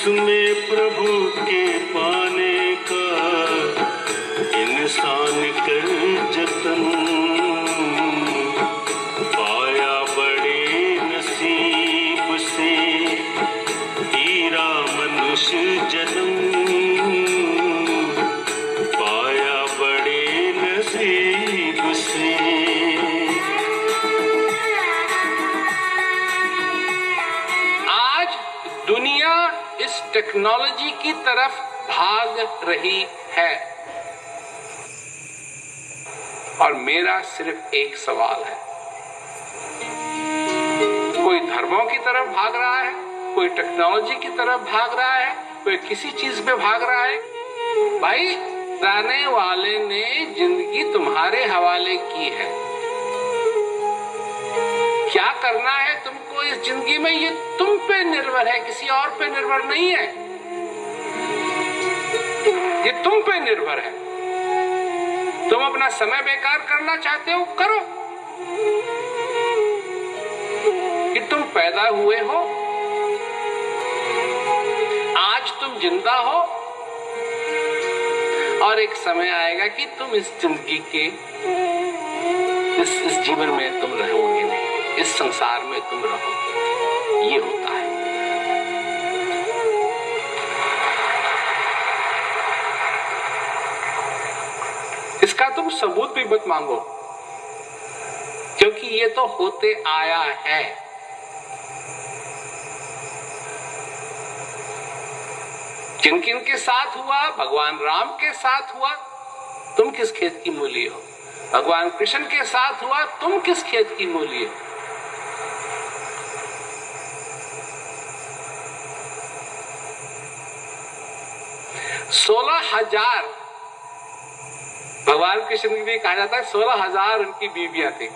उसमें प्रभु के पाने का इंसान कर जतन, पाया बड़े नसीब से हीरा मनुष्य जन्म, पाया बड़े नसीब से। दुनिया इस टेक्नोलॉजी की तरफ भाग रही है और मेरा सिर्फ एक सवाल है, कोई धर्मों की तरफ भाग रहा है, कोई टेक्नोलॉजी की तरफ भाग रहा है, कोई किसी चीज पे भाग रहा है? भाई, दाने वाले ने जिंदगी तुम्हारे हवाले की है, क्या करना है तुमको इस जिंदगी में ये तुम पे निर्भर है, किसी और पे निर्भर नहीं है, ये तुम पे निर्भर है। तुम अपना समय बेकार करना चाहते हो, करो, कि तुम पैदा हुए हो, आज तुम जिंदा हो और एक समय आएगा कि तुम इस जिंदगी के इस जीवन में तुम रहोगे नहीं, इस संसार में तुम रहोगे। ये होता है। इसका तुम सबूत भी मत मांगो, क्योंकि ये तो होते आया है। किन किन के साथ हुआ? भगवान राम के साथ हुआ, तुम किस खेत की मूली हो? भगवान कृष्ण के साथ हुआ, तुम किस खेत की मूली हो? सोलह 16,000 भगवान कृष्ण की भी कहा जाता है, 16,000 उनकी बीवियां थी,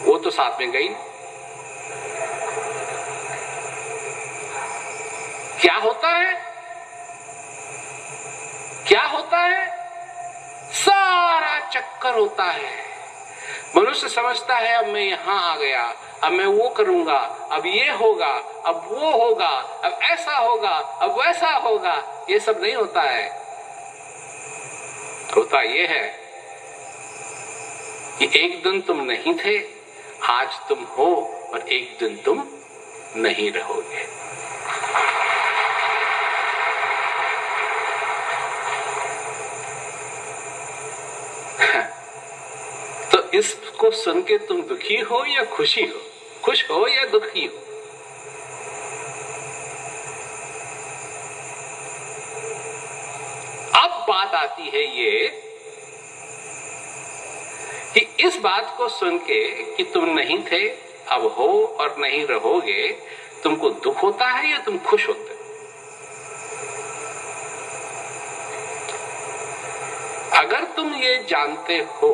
वो तो साथ में गई। क्या होता है? क्या होता है? सारा चक्कर होता है। मनुष्य समझता है अब मैं यहां आ गया, अब मैं वो करूंगा, अब ये होगा, अब वो होगा, अब ऐसा होगा, अब वैसा होगा। ये सब नहीं होता है। होता ये है कि एक दिन तुम नहीं थे, आज तुम हो, और एक दिन तुम नहीं रहोगे। तो इसको सुन के तुम दुखी हो या खुशी हो, खुश हो या दुखी हो? अब बात आती है ये कि इस बात को सुन के कि तुम नहीं थे, अब हो और नहीं रहोगे, तुमको दुख होता है या तुम खुश होते हो? अगर तुम ये जानते हो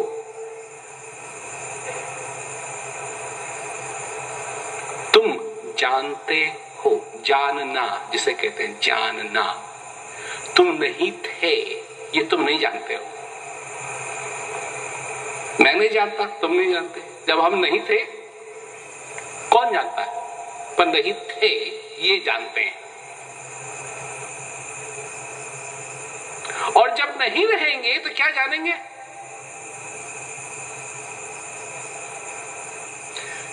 तुम जानते हो, जानना जिसे कहते हैं, जानना, तुम नहीं थे ये तुम नहीं जानते हो। मैं नहीं जानता, तुम नहीं जानते। जब हम नहीं थे, कौन जानता है? पर नहीं थे ये जानते हैं। और जब नहीं रहेंगे तो क्या जानेंगे?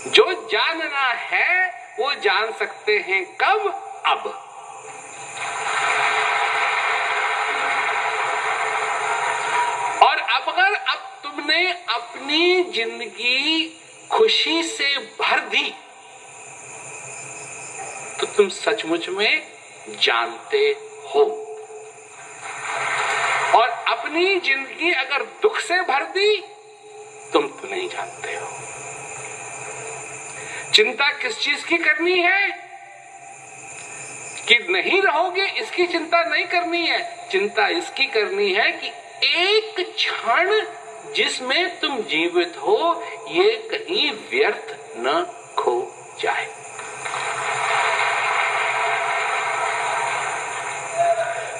जो जानना है वो जान सकते हैं कब? अब। और अगर अब तुमने अपनी जिंदगी खुशी से भर दी तो तुम सचमुच में जानते हो। और अपनी जिंदगी अगर दुख से भर दी तुम तो नहीं जानते हो। चिंता किस चीज की करनी है? कि नहीं रहोगे इसकी चिंता नहीं करनी है। चिंता इसकी करनी है कि एक क्षण जिसमें तुम जीवित हो ये कहीं व्यर्थ न खो जाए।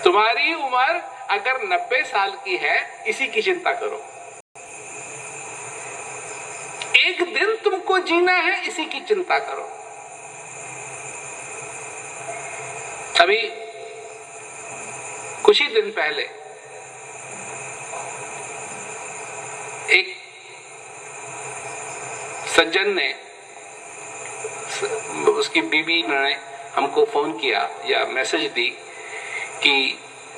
तुम्हारी उम्र अगर 90 साल की है, इसी की चिंता करो। एक दिन तुमको जीना है, इसी की चिंता करो। अभी कुछ ही दिन पहले एक सज्जन ने, उसकी बीवी ने हमको फोन किया या मैसेज दी कि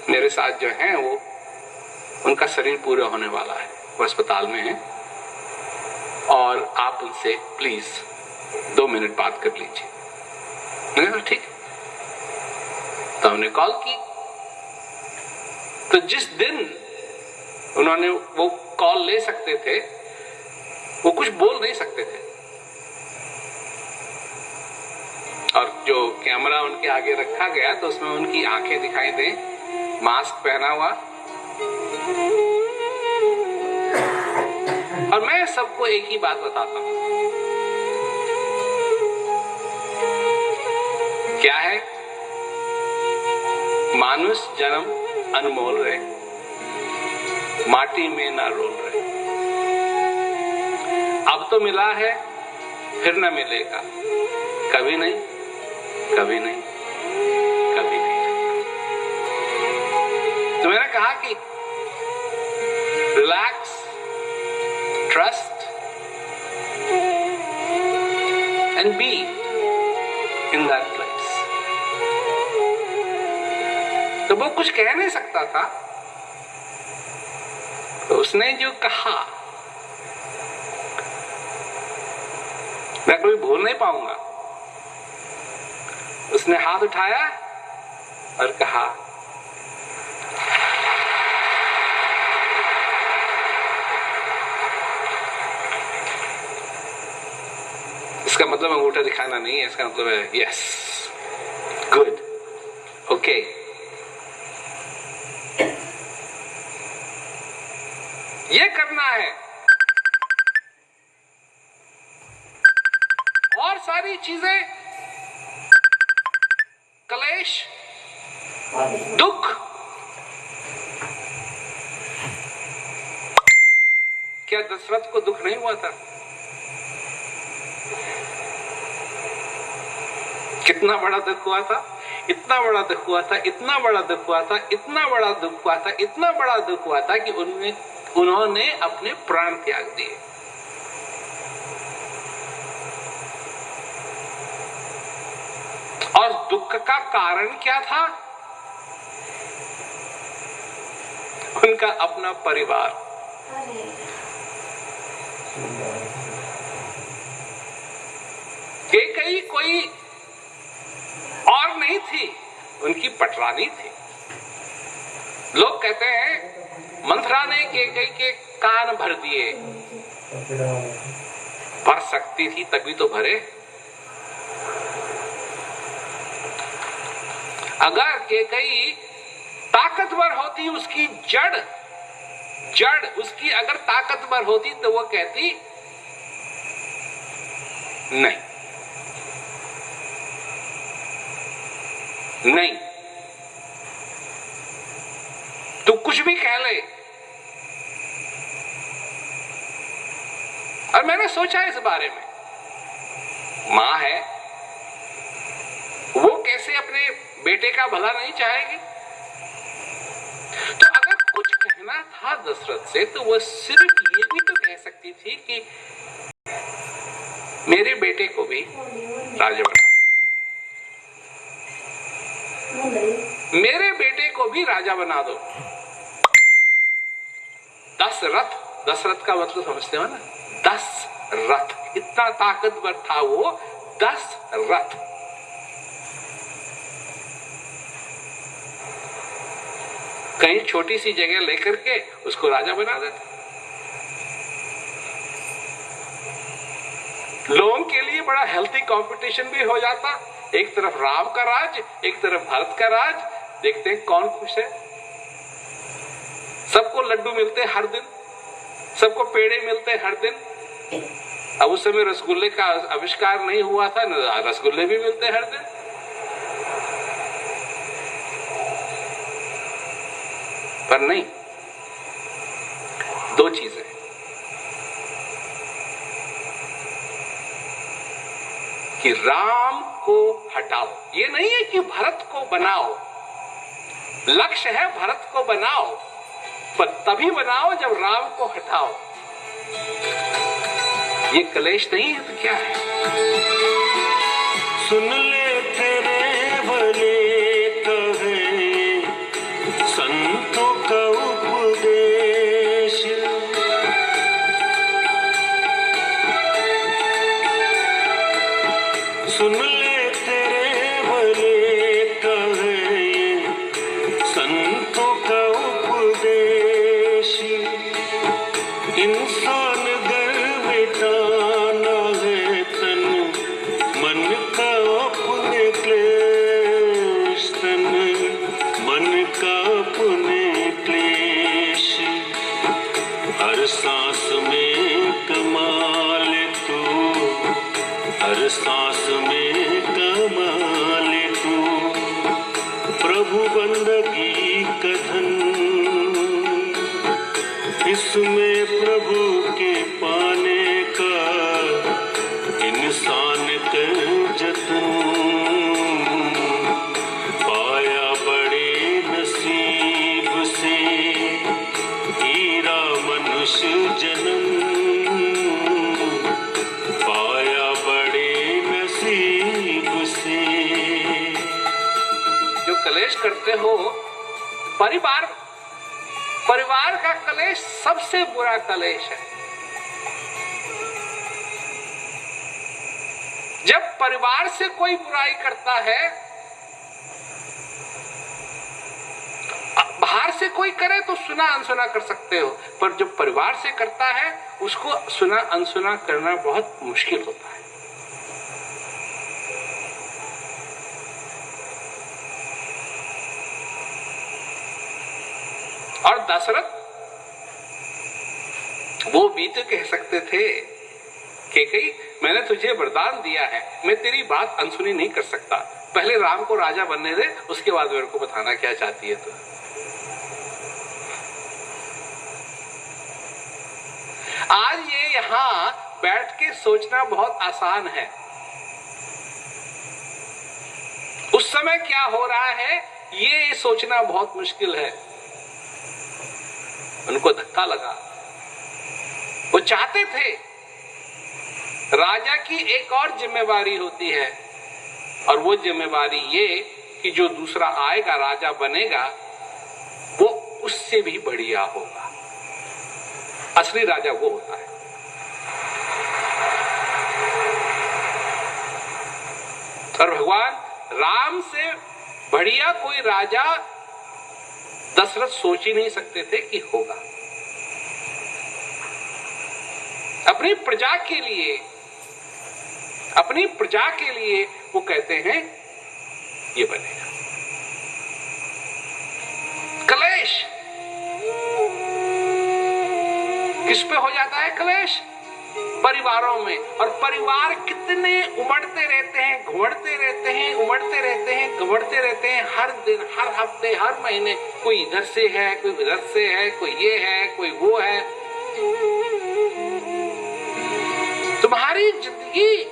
मेरे साथ जो है वो उनका शरीर पूरा होने वाला है, वो अस्पताल में है और आप उनसे प्लीज 2 मिनट बात कर लीजिए। मैंने कहा ठीक। तो हमने कॉल की। तो जिस दिन उन्होंने वो कॉल ले सकते थे, वो कुछ बोल नहीं सकते थे और जो कैमरा उनके आगे रखा गया तो उसमें उनकी आंखें दिखाई दे, मास्क पहना हुआ। और मैं सबको एक ही बात बताता हूं, क्या है, मानुष जन्म अनमोल रहे, माटी में ना रोल रहे। अब तो मिला है, फिर ना मिलेगा, कभी नहीं, कभी नहीं, कभी नहीं। तो मैंने कहा कि relax, trust and be in that place. तो वो कुछ कह नहीं सकता था, तो उसने जो कहा मैं कभी भूल नहीं पाऊंगा। उसने हाथ उठाया और कहा, इसका मतलब अंगूठा दिखाना नहीं है, इसका मतलब है यस, गुड, ओके। ये करना है और सारी चीजें, कलेश, दुख, क्या दशरथ को दुख नहीं हुआ था? कितना बड़ा दुख हुआ था, इतना बड़ा दुख हुआ था, इतना बड़ा दुख हुआ था, इतना बड़ा दुख हुआ था, इतना बड़ा दुख हुआ था कि उन्होंने अपने प्राण त्याग दिए। और दुख का कारण क्या था? उनका अपना परिवार। कैकेयी कोई और नहीं थी, उनकी पटरानी थी। लोग कहते हैं मंथरा ने कैकेयी के कान भर दिए। भर सकती थी तभी तो भरे। अगर कैकेयी ताकतवर होती, उसकी जड़ उसकी अगर ताकतवर होती तो वो कहती नहीं, नहीं, तू कुछ भी कह ले। और मैंने सोचा इस बारे में, मां है, वो कैसे अपने बेटे का भला नहीं चाहेगी? तो अगर कुछ कहना था दशरथ से तो वो सिर्फ ये भी तो कह सकती थी कि मेरे बेटे को भी राजा बना, मेरे बेटे को भी राजा बना दो। दशरथ का मतलब समझते हो ना? 10 रथ, इतना ताकतवर था वो। 10 रथ। कहीं छोटी सी जगह लेकर के उसको राजा बना देता। लोगों के लिए बड़ा हेल्थी कंपटीशन भी हो जाता। एक तरफ राम का राज, एक तरफ भरत का राज। देखते हैं कौन खुश है। सबको लड्डू मिलते हर दिन, सबको पेड़े मिलते हर दिन। अब उस समय रसगुल्ले का आविष्कार नहीं हुआ था, रसगुल्ले भी मिलते हर दिन। पर नहीं, 2 चीजें, कि राम को हटाओ। ये नहीं है कि भरत को बनाओ, लक्ष्य है भरत को बनाओ, पर तभी बनाओ जब राम को हटाओ। ये कलेश नहीं है तो क्या है? सुन ले तेरे भले कहे संतों का उपदेश, सुन ले तेरे भले कहे संतों का उपदेश। इंसान घर मिटाना है तन मन का अपने क्लेश, तन मन का अपने क्लेश। हर सांस में कमाल तू, हर सांस में कमाल तू, प्रभु बंदगी कथन इसमें प्रभु के पाने का इंसान कर जतन। पाया बड़े नसीब से हीरा मनुष्य जन्म, पाया बड़े नसीब से। जो कलेश करते हो, परिवार का कलेश सबसे बुरा कलेश है। जब परिवार से कोई बुराई करता है, बाहर से कोई करे तो सुना अनसुना कर सकते हो, पर जब परिवार से करता है उसको सुना अनसुना करना बहुत मुश्किल होता है। और दशरथ वो भी तो कह सकते थे कि कहीं मैंने तुझे वरदान दिया है, मैं तेरी बात अनसुनी नहीं कर सकता, पहले राम को राजा बनने दे, उसके बाद मेरे को बताना क्या चाहती है तू। आज ये यहां बैठ के सोचना बहुत आसान है, उस समय क्या हो रहा है ये सोचना बहुत मुश्किल है। उनको धक्का लगा, वो चाहते थे राजा की एक और जिम्मेवारी होती है, और वो जिम्मेवारी ये कि जो दूसरा आएगा राजा बनेगा वो उससे भी बढ़िया होगा। असली राजा वो होता है। और भगवान राम से बढ़िया कोई राजा दशरथ सोच ही नहीं सकते थे कि होगा। अपनी प्रजा के लिए वो कहते हैं ये बनेगा। कलेश किस पे हो जाता है? कलेश परिवारों में। और परिवार कितने उमड़ते रहते हैं, घुमड़ते रहते हैं, उमड़ते रहते हैं, घुमड़ते रहते हैं, हर दिन, हर हफ्ते, हर महीने। कोई इधर से है, कोई उधर से है, कोई ये है, कोई वो है। तुम्हारी जिंदगी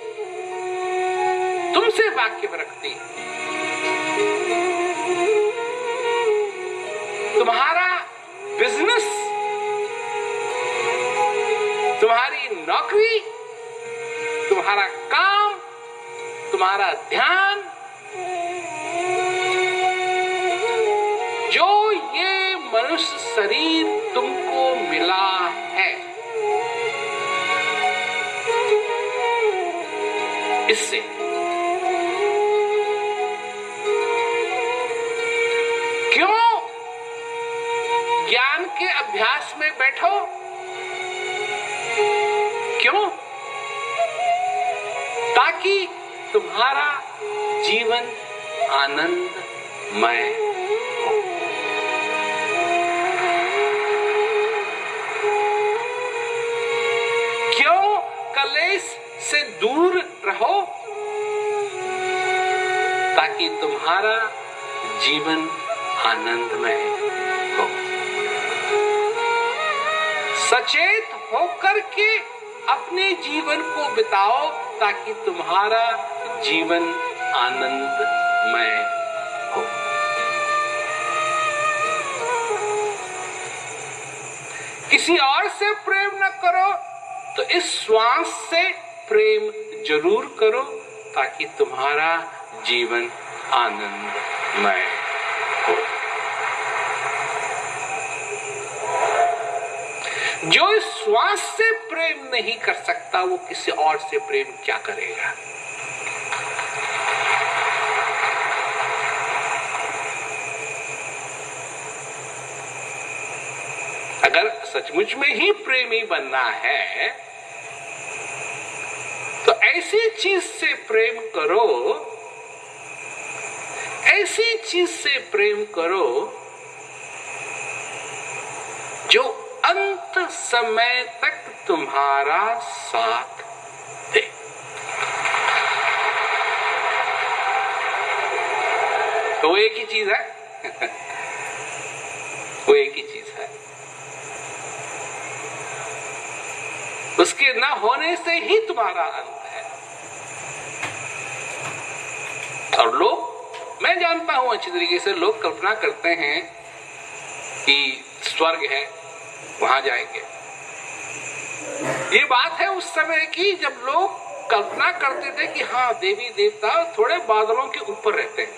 तुमसे वाकिफ रखती है, तुम्हारा बिजनेस, तुम्हारी नौकरी, तुम्हारा काम, तुम्हारा ध्यान, जो ये मनुष्य शरीर तुमको मिला है, इससे क्यों ज्ञान के अभ्यास में बैठो? क्यों? ताकि तुम्हारा जीवन आनंदमय हो। क्यों कलेश से दूर रहो? ताकि तुम्हारा जीवन आनंदमय हो। सचेत होकर के अपने जीवन को बिताओ ताकि तुम्हारा जीवन आनंदमय हो। किसी और से प्रेम न करो तो इस श्वास से प्रेम जरूर करो, ताकि तुम्हारा जीवन आनंदमय हो। जो इस श्वास से प्रेम नहीं कर सकता, वो किसी और से प्रेम क्या करेगा? अगर सचमुच में ही प्रेमी बनना है तो ऐसी चीज से प्रेम करो, ऐसी चीज से प्रेम करो जो अंत समय तक तुम्हारा साथ दे। तो वो एक ही चीज है वो एक ही चीज है। उसके ना होने से ही तुम्हारा अंत है। और लोग, मैं जानता हूं अच्छी तरीके से, लोग कल्पना करते हैं कि स्वर्ग है, वहां जाएंगे। ये बात है उस समय की जब लोग कल्पना करते थे कि हाँ, देवी देवता थोड़े बादलों के ऊपर रहते हैं।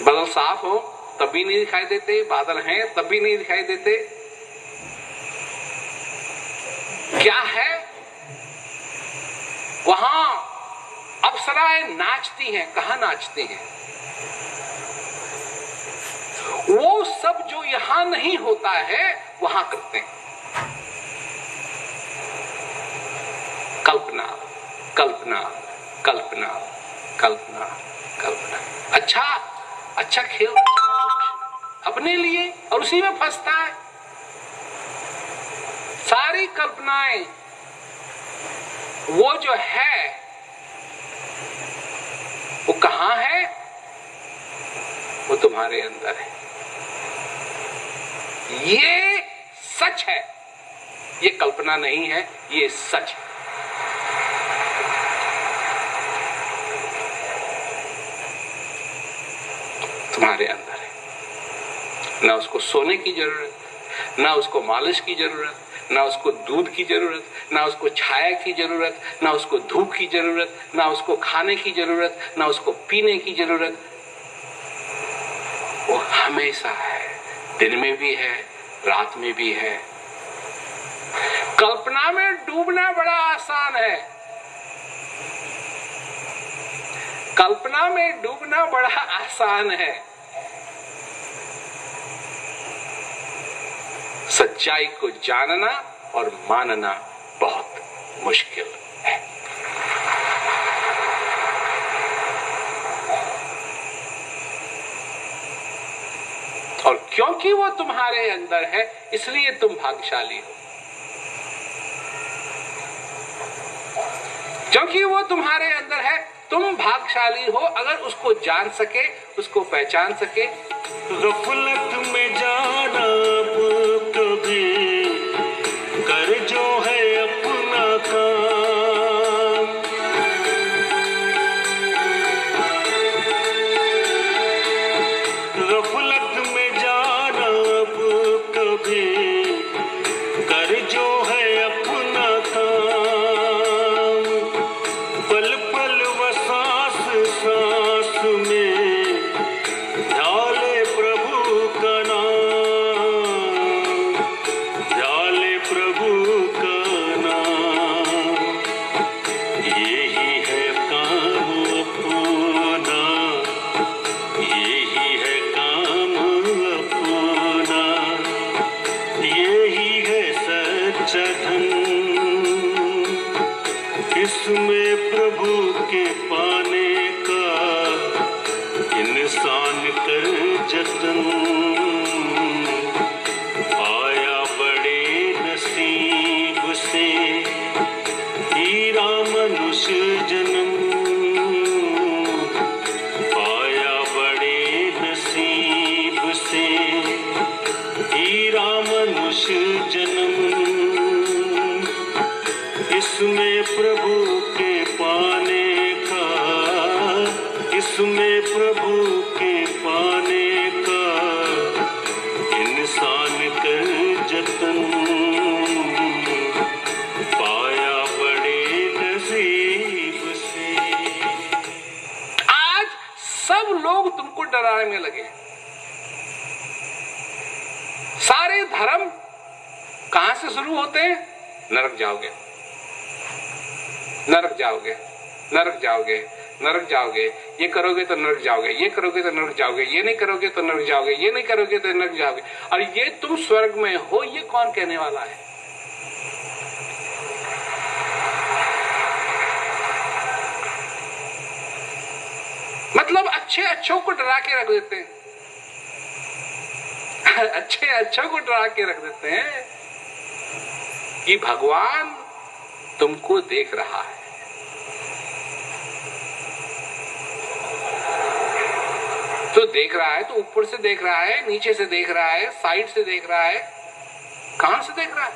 बादल साफ हो तब भी नहीं दिखाई देते, बादल हैं तब भी नहीं दिखाई देते। क्या है? वहां अप्सराएं नाचती हैं। कहां नाचती हैं? वो सब जो यहां नहीं होता है वहां करते हैं। कल्पना कल्पना कल्पना कल्पना कल्पना। अच्छा खेल अपने लिए, और उसी में फंसता है। सारी कल्पनाएं, वो जो है वो कहां है? वो तुम्हारे अंदर है। ये सच है, ये कल्पना नहीं है, ये सच है। तुम्हारे अंदर है। ना उसको सोने की जरूरत, ना उसको मालिश की जरूरत, ना उसको दूध की जरूरत, ना उसको छाया की जरूरत, ना उसको धूप की जरूरत, ना उसको खाने की जरूरत, ना उसको पीने की जरूरत। वो हमेशा है, दिन में भी है, रात में भी है। कल्पना में डूबना बड़ा आसान है। कल्पना में डूबना बड़ा आसान है। सच्चाई को जानना और मानना बहुत मुश्किल है। और क्योंकि वो तुम्हारे अंदर है, इसलिए तुम भाग्यशाली हो। क्योंकि वो तुम्हारे अंदर है, तुम भाग्यशाली हो अगर उसको जान सके, उसको पहचान सके। गफलत में जाना अब कभी, कर जो है अपना काम। गफलत में जाना अब कभी, कर जो है अपना काम। पल पल व सांस सांस में ध्याले प्रभु का नाम, ध्याले प्रभु का नाम। यही है काम अपना, यही है काम अपना, यही है सच्चा धन। इसमें प्रभु के पाने का इंसान कर जतन। पाया बड़े नसीब से हीरा मनुष्य जन्म। पाया बड़े नसीब से हीरा मनुष्य जन्म। इसमें प्रभु के पाने का, इसमें प्रभु के पाने का सुनते हैं, नरक जाओगे, नरक जाओगे, नरक जाओगे, नरक जाओगे, ये करोगे तो नरक जाओगे, ये करोगे तो नरक जाओगे, ये नहीं करोगे तो नरक जाओगे, ये नहीं करोगे तो नरक जाओगे, और ये तुम स्वर्ग में हो, ये कौन कहने वाला है? मतलब अच्छे अच्छों को डरा के रख देते हैं, अच्छे अच्छों को डरा के रख देते हैं कि भगवान तुमको देख रहा है। तो देख रहा है तो ऊपर से देख रहा है, नीचे से देख रहा है, साइड से देख रहा है, कहां से देख रहा है?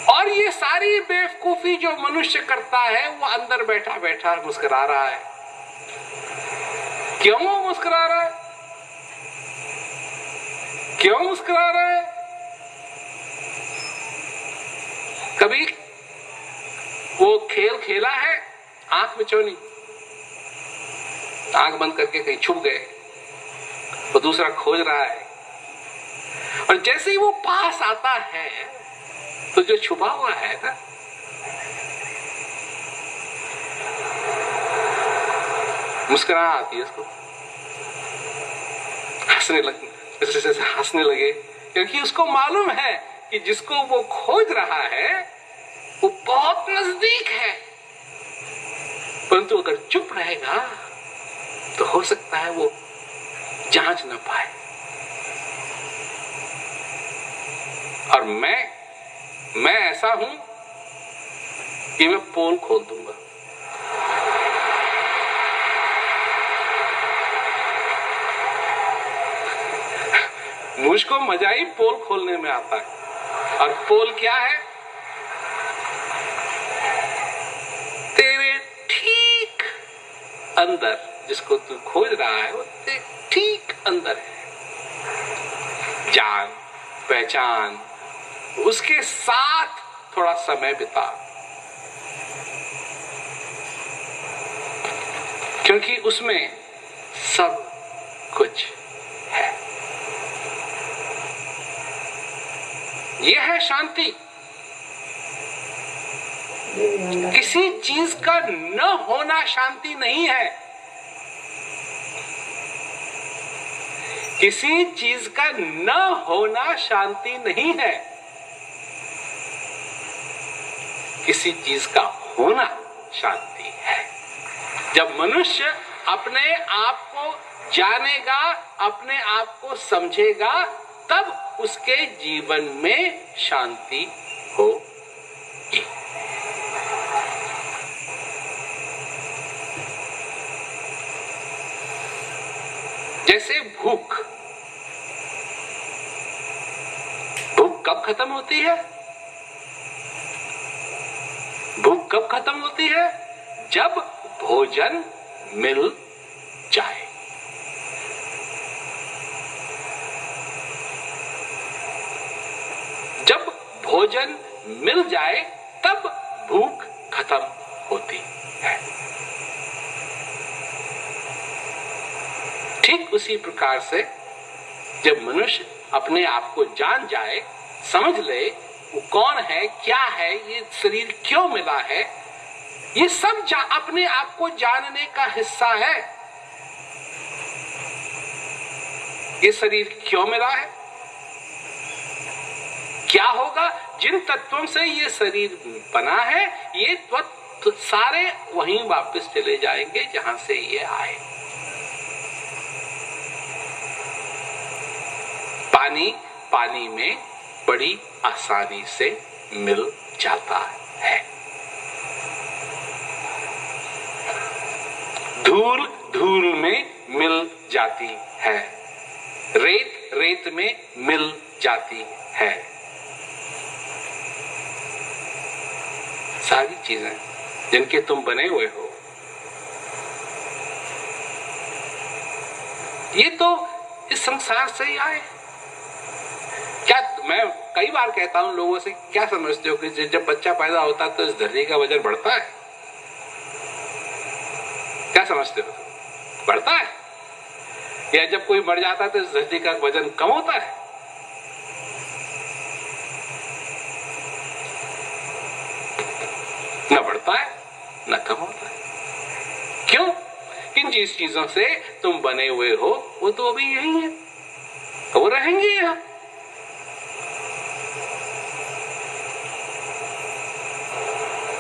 और ये सारी बेवकूफी जो मनुष्य करता है वो अंदर बैठा बैठा मुस्कुरा रहा है। क्यों वो मुस्कुरा रहा है? क्यों मुस्कुरा रहा है? कभी वो खेल खेला है, आंख मिचौनी, आंख बंद करके कहीं छुप गए, वो दूसरा खोज रहा है, और जैसे ही वो पास आता है तो जो छुपा हुआ है ना, मुस्कुराहट आती है उसको, हंसने लगे, हंसने लगे, क्योंकि उसको मालूम है कि जिसको वो खोज रहा है वो बहुत नजदीक है, परंतु अगर चुप रहेगा तो हो सकता है वो जांच ना पाए। और मैं ऐसा हूं कि मैं पोल खोल दूंगा। मुझको मजा ही पोल खोलने में आता है। और पोल क्या है? तेरे ठीक अंदर, जिसको तू खोज रहा है वो तेरे ठीक अंदर है। जान पहचान, उसके साथ थोड़ा समय बिता, क्योंकि उसमें सब कुछ है। यह है शांति। किसी चीज का न होना शांति नहीं है। किसी चीज का न होना शांति नहीं है। किसी चीज का होना शांति है। जब मनुष्य अपने आप को जानेगा, अपने आप को समझेगा, तब उसके जीवन में शांति होगी। जैसे भूख, भूख कब खत्म होती है? भूख कब खत्म होती है? जब भोजन मिल जाए। जब भोजन मिल जाए तब भूख खत्म होती है। ठीक उसी प्रकार से जब मनुष्य अपने आप को जान जाए, समझ ले वो कौन है, क्या है, ये शरीर क्यों मिला है, ये सब अपने आप को जानने का हिस्सा है। ये शरीर क्यों मिला है, क्या होगा, जिन तत्वों से ये शरीर बना है, ये तत्व सारे वहीं वापस चले जाएंगे जहां से ये आए। पानी में बड़ी आसानी से मिल जाता है। धूल में मिल जाती है। रेत में मिल जाती है। सारी चीजें जिनके तुम बने हुए हो, ये तो इस संसार से ही आए। क्या मैं कई बार कहता हूं लोगों से, क्या समझते हो कि जब बच्चा पैदा होता है तो इस धरती का वजन बढ़ता है? क्या समझते हो? बढ़ता है। या जब कोई मर जाता है तो इस धरती का वजन कम होता है? न बढ़ता है न कम होता है। क्यों? किन जिस चीजों से तुम बने हुए हो वो तो अभी यही है, वो रहेंगे यहां।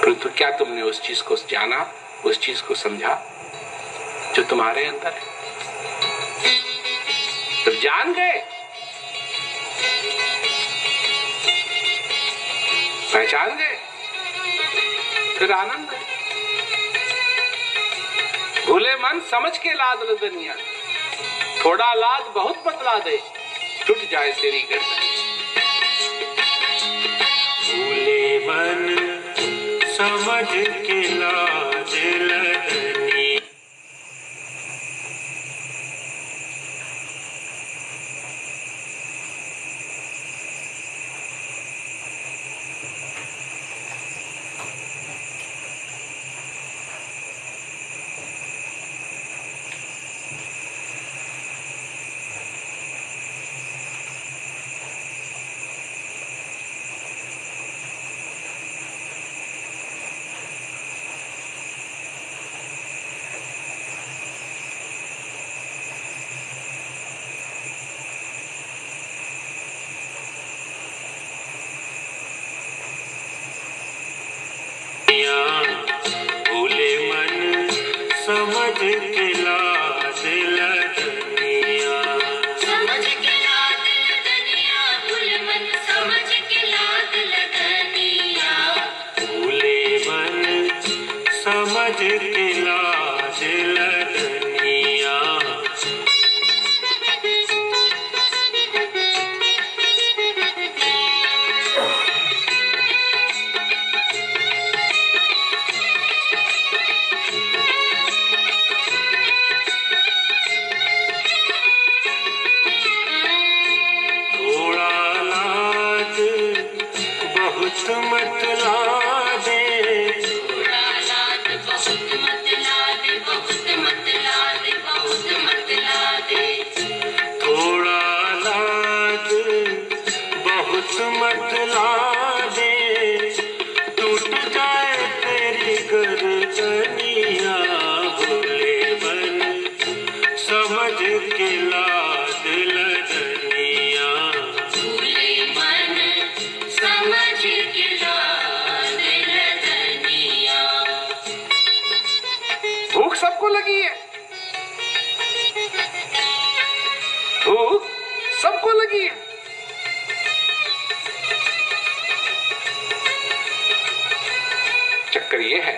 परंतु क्या तुमने उस चीज को जाना, उस चीज को समझा जो तुम्हारे अंदर है? जब जान गए, पहचान गए, फिर आनंद है। भूले मन समझ के लाद लदनिया, थोड़ा लाद बहुत बतला दे, टूट जाए तेरी गर्दन। भूले मन समझ के लाद लदनी। भूले मन समझ के लाद लदनिया। समझ के लाद लदनिया, भूले मन समझ के लाद लदनिया। भूले मन समझ के लाद लदनिया। मत ला दे, थोड़ा लाद बहुत मत ला दे, बहुत मत ला दे, बहुत मत ला दे। थोड़ा लाद बहुत मत ला दे, टूट जाए तेरी गर्दनिया। भूले मन समझ के लाद लदनिया। भूले मन समझ के लाद लदनिया। भूख सबको लगी है, भूख सबको लगी है। चक्कर ये है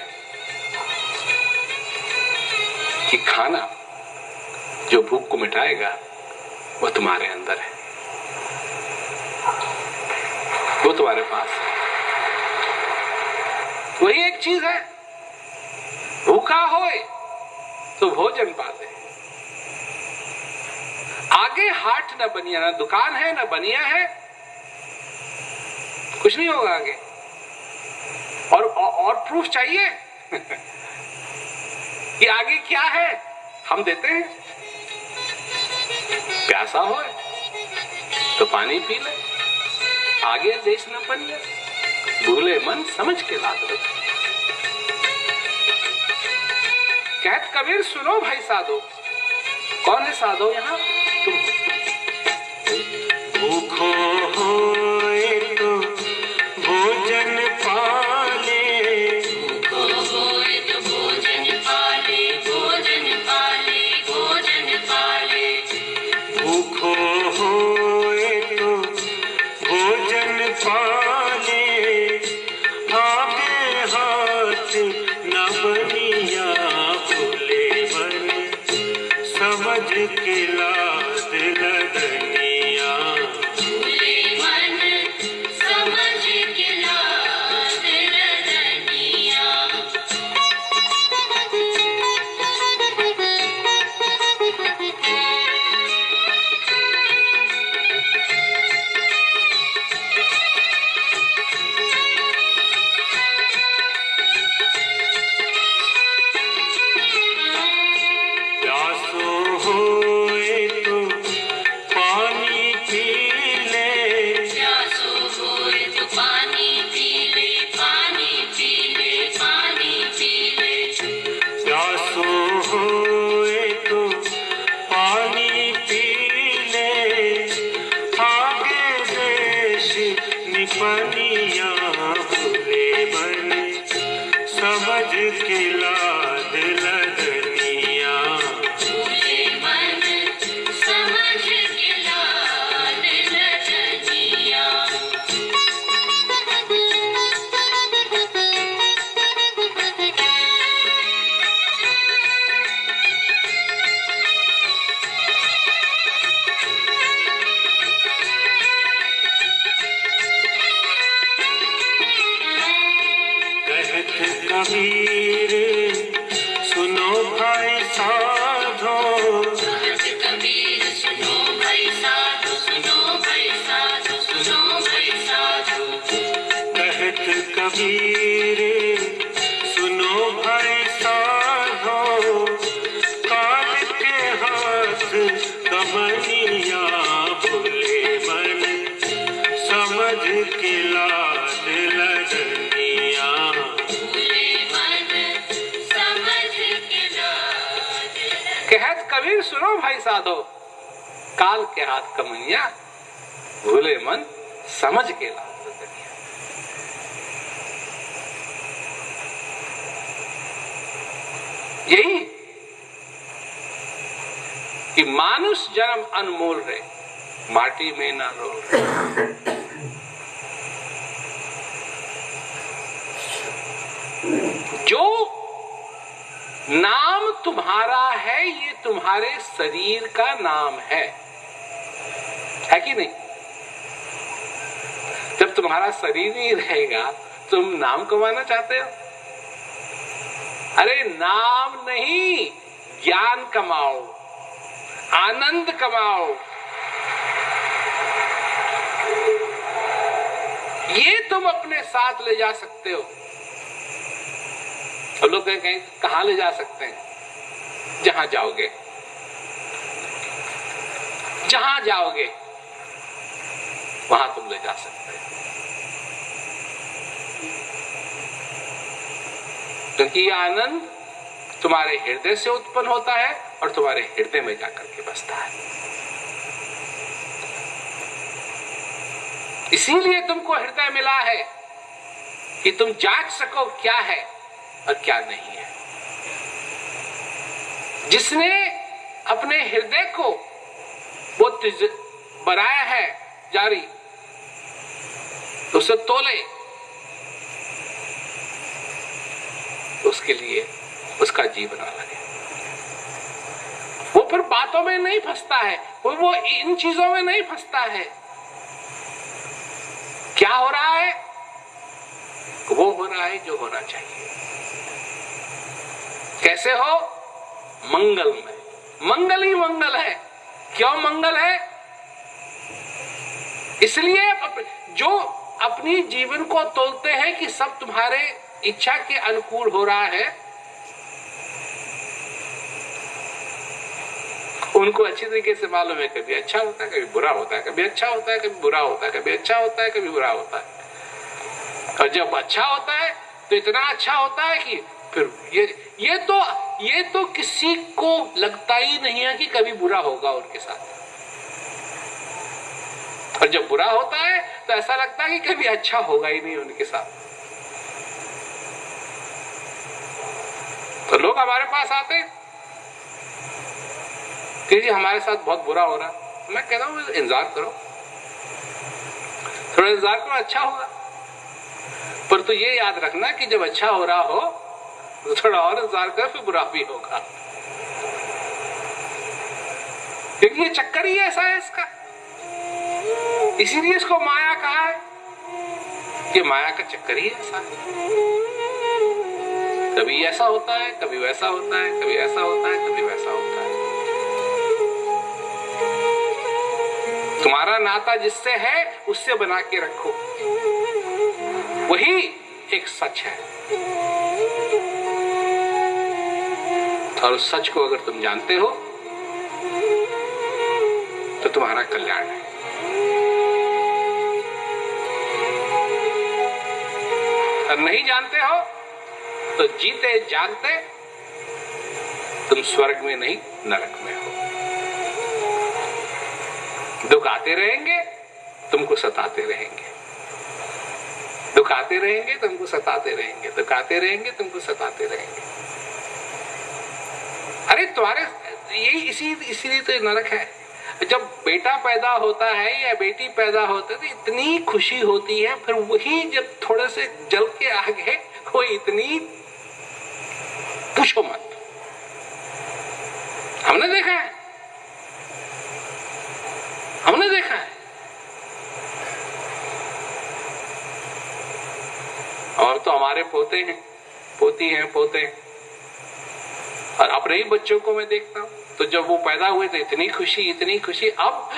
कि खाना जो भूख को मिटाएगा वो तुम्हारे अंदर है, वो तुम्हारे पास है। वही एक चीज है, भूखा होए तो भोजन पाते। आगे हाट न बनिया, ना दुकान है ना बनिया है, कुछ नहीं होगा आगे। और प्रूफ चाहिए कि आगे क्या है, हम देते हैं। प्यासा होए तो पानी पी ले, आगे देश न बनिया। भूले मन समझ के लाद लो। कहत कबीर सुनो भाई साधो। कौन है साधो यहाँ? तुम। भूखो होए तो भोजन पाले, भूखो होए तो भोजन पाले, भोजन पाले, भोजन पाले। भूखो होए तो भोजन पाले, आगे हाथ न बनिया। भूले मन समझ के लाद कमनिया भूले मन समझ के लाद लदनिया भूले मन समझ के लाद लदनिया। कहत कबीर सुनो भाई साधो कहत कबीर सुनो भाई साधु, सुनो भाई साधु, सुनो भाई साधु। कहत कबीर सुनो भाई साधो काल के हाथ कमनिया भूले मन समझ के लाद लदनिया भूले मन समझ के लाद। कहत कबीर सुनो भाई साधो, काल के हाथ कमनिया भूले मन समझ के लाद लदनिया। यही कि मानुष जन्म अनमोल रहे, माटी में ना रोल रहे। जो नाम तुम्हारा है ये तुम्हारे शरीर का नाम है कि नहीं? जब तुम्हारा शरीर ही रहेगा तुम नाम कमाना चाहते हो? अरे नाम नहीं, ज्ञान कमाओ, आनंद कमाओ। ये तुम अपने साथ ले जा सकते हो। और लोग कहें कहां ले जा सकते हैं? जहां जाओगे, जहां जाओगे वहां तुम ले जा सकते हो। क्योंकि ये आनंद तुम्हारे हृदय से उत्पन्न होता है और तुम्हारे हृदय में जाकर के बसता है। इसीलिए तुमको हृदय मिला है कि तुम जांच सको क्या है और क्या नहीं है। जिसने अपने हृदय को वो बनाया है जारी, तो उसे तोले, उसके लिए उसका जीवन अलग है। वो फिर बातों में नहीं फंसता है, वो इन चीजों में नहीं फंसता है। क्या हो रहा है? वो हो रहा है जो होना चाहिए। कैसे हो? मंगल में। मंगल ही मंगल है। क्यों मंगल है? इसलिए जो अपनी जीवन को तोलते हैं कि सब तुम्हारे इच्छा के अनुकूल हो रहा है, उनको अच्छी तरीके से मालूम है कभी अच्छा होता है, कभी बुरा होता है, कभी अच्छा होता है, कभी बुरा होता है, कभी अच्छा होता है, कभी बुरा होता है। और जब अच्छा होता है तो इतना अच्छा होता है कि फिर ये तो किसी को लगता ही नहीं है कि कभी बुरा होगा उनके साथ। और जब बुरा होता है तो ऐसा लगता है कि कभी अच्छा होगा ही नहीं उनके साथ। तो लोग हमारे पास आते कि जी हमारे साथ बहुत बुरा हो रहा है। मैं कहता हूं इंतजार करो, थोड़ा इंतजार करो, अच्छा होगा। पर तो ये याद रखना कि जब अच्छा हो रहा हो तो थोड़ा और इंतजार कर, फिर बुरा भी होगा। क्योंकि ये चक्कर ही ऐसा है इसका। इसीलिए इसको माया कहा है। ये माया का चक्कर ही ऐसा है। कभी ऐसा होता है, कभी वैसा होता है, कभी ऐसा होता है, कभी वैसा होता है। तुम्हारा नाता जिससे है उससे बना के रखो, वही एक सच है। और उस सच को अगर तुम जानते हो तो तुम्हारा कल्याण है। और नहीं जानते हो तो जीते जागते तुम स्वर्ग में नहीं नरक में हो। दुख आते रहेंगे, तुमको सताते रहेंगे। दुखाते रहेंगे, तुमको सताते रहेंगे, दुखाते रहेंगे, तुमको सताते रहेंगे। अरे तुम्हारे ये इसीलिए तो नरक है। जब बेटा पैदा होता है या बेटी पैदा होती है तो इतनी खुशी होती है, फिर वही जब थोड़े से जल के आगे वो इतनी पूछो मत। हमने देखा है, हमने देखा है। और तो हमारे पोते हैं, पोती हैं, पोते हैं। और अपने ही बच्चों को मैं देखता हूं, तो जब वो पैदा हुए तो इतनी खुशी, इतनी खुशी। अब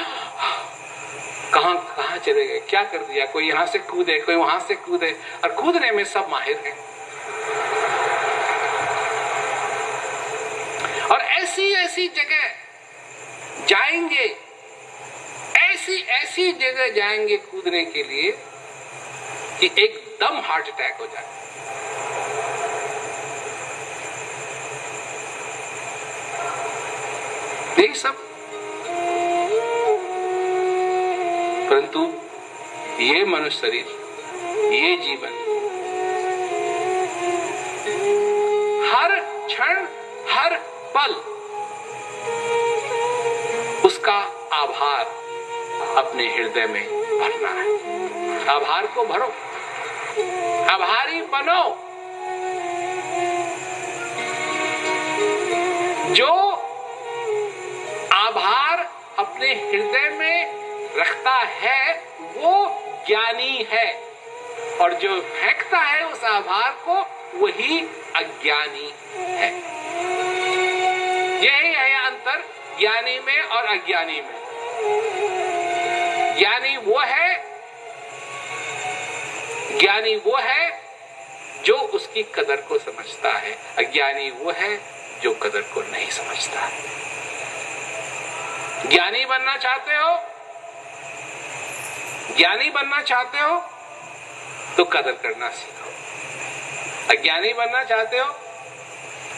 कहां चले गए, क्या कर दिया? कोई यहां से कूदे, कोई वहां से कूदे, और कूदने में सब माहिर हैं। और ऐसी ऐसी जगह जाएंगे, ऐसी ऐसी जगह जाएंगे कूदने के लिए कि एकदम हार्ट अटैक हो जाए। यही सब। परंतु ये मनुष्य शरीर, ये जीवन हर क्षण, हर पल उसका आभार अपने हृदय में भरना है। आभार को भरो, आभारी बनो। जो आभार अपने हृदय में रखता है वो ज्ञानी है, और जो फेंकता है उस आभार को वही अज्ञानी है। यही है अंतर ज्ञानी में और अज्ञानी में। ज्ञानी वो है जो उसकी कदर को समझता है, अज्ञानी वो है जो कदर को नहीं समझता है। ज्ञानी बनना चाहते हो, ज्ञानी बनना चाहते हो तो कदर करना सीखो। अज्ञानी बनना चाहते हो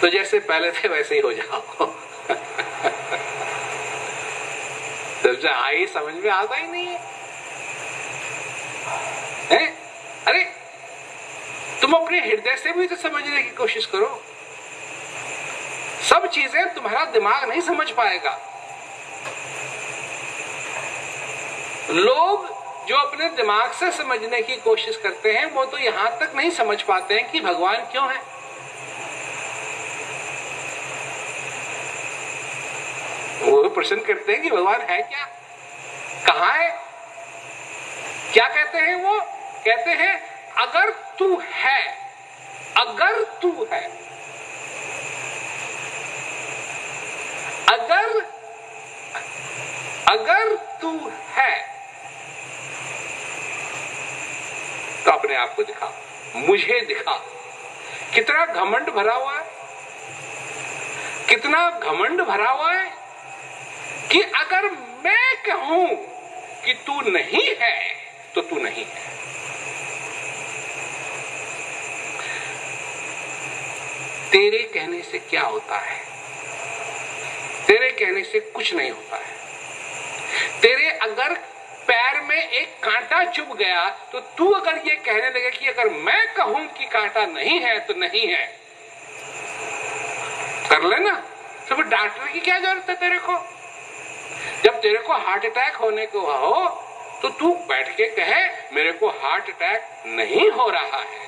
तो जैसे पहले थे वैसे ही हो जाओ। जब से आई समझ में आता ही नहीं है? अरे तुम अपने हृदय से भी तो समझने की कोशिश करो। सब चीजें तुम्हारा दिमाग नहीं समझ पाएगा। लोग जो अपने दिमाग से समझने की कोशिश करते हैं वो तो यहां तक नहीं समझ पाते हैं कि भगवान क्यों है। वो प्रश्न करते हैं कि भगवान है क्या, कहां है, क्या कहते हैं? वो कहते हैं अगर तू है, अगर तू है, अगर तू है तो अपने आप को दिखा, मुझे दिखा। कितना घमंड भरा हुआ है, कितना घमंड भरा हुआ है कि अगर मैं कहूं कि तू नहीं है तो तू नहीं है। तेरे कहने से क्या होता है? तेरे कहने से कुछ नहीं होता है। तेरे अगर पैर में एक कांटा चुभ गया तो तू अगर ये कहने लगे कि अगर मैं कहूं कि कांटा नहीं है तो नहीं है, कर लेना। तो फिर डॉक्टर की क्या जरूरत है तेरे को? जब तेरे को हार्ट अटैक होने को हो तो तू बैठ के कहे मेरे को हार्ट अटैक नहीं हो रहा है।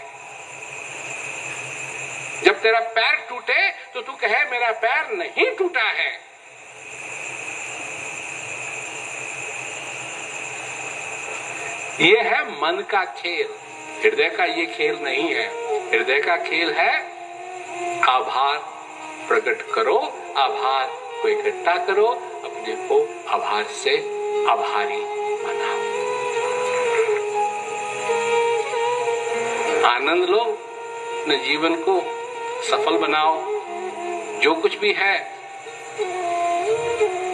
जब तेरा पैर टूटे तो तू कहे मेरा पैर नहीं टूटा है। ये है मन का खेल, हृदय का ये खेल नहीं है। हृदय का खेल है आभार प्रकट करो, आभार को इकट्ठा करो, अपने को आभार से आभारी बनाओ। आनंद लो, अपने जीवन को सफल बनाओ। जो कुछ भी है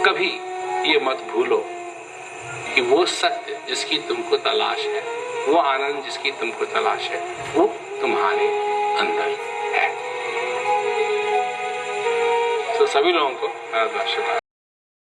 कभी ये मत भूलो कि वो सत्य जिसकी तुमको तलाश है, वो आनंद जिसकी तुमको तलाश है, वो तुम्हारे अंदर है। तो सभी लोगों को आशीर्वाद।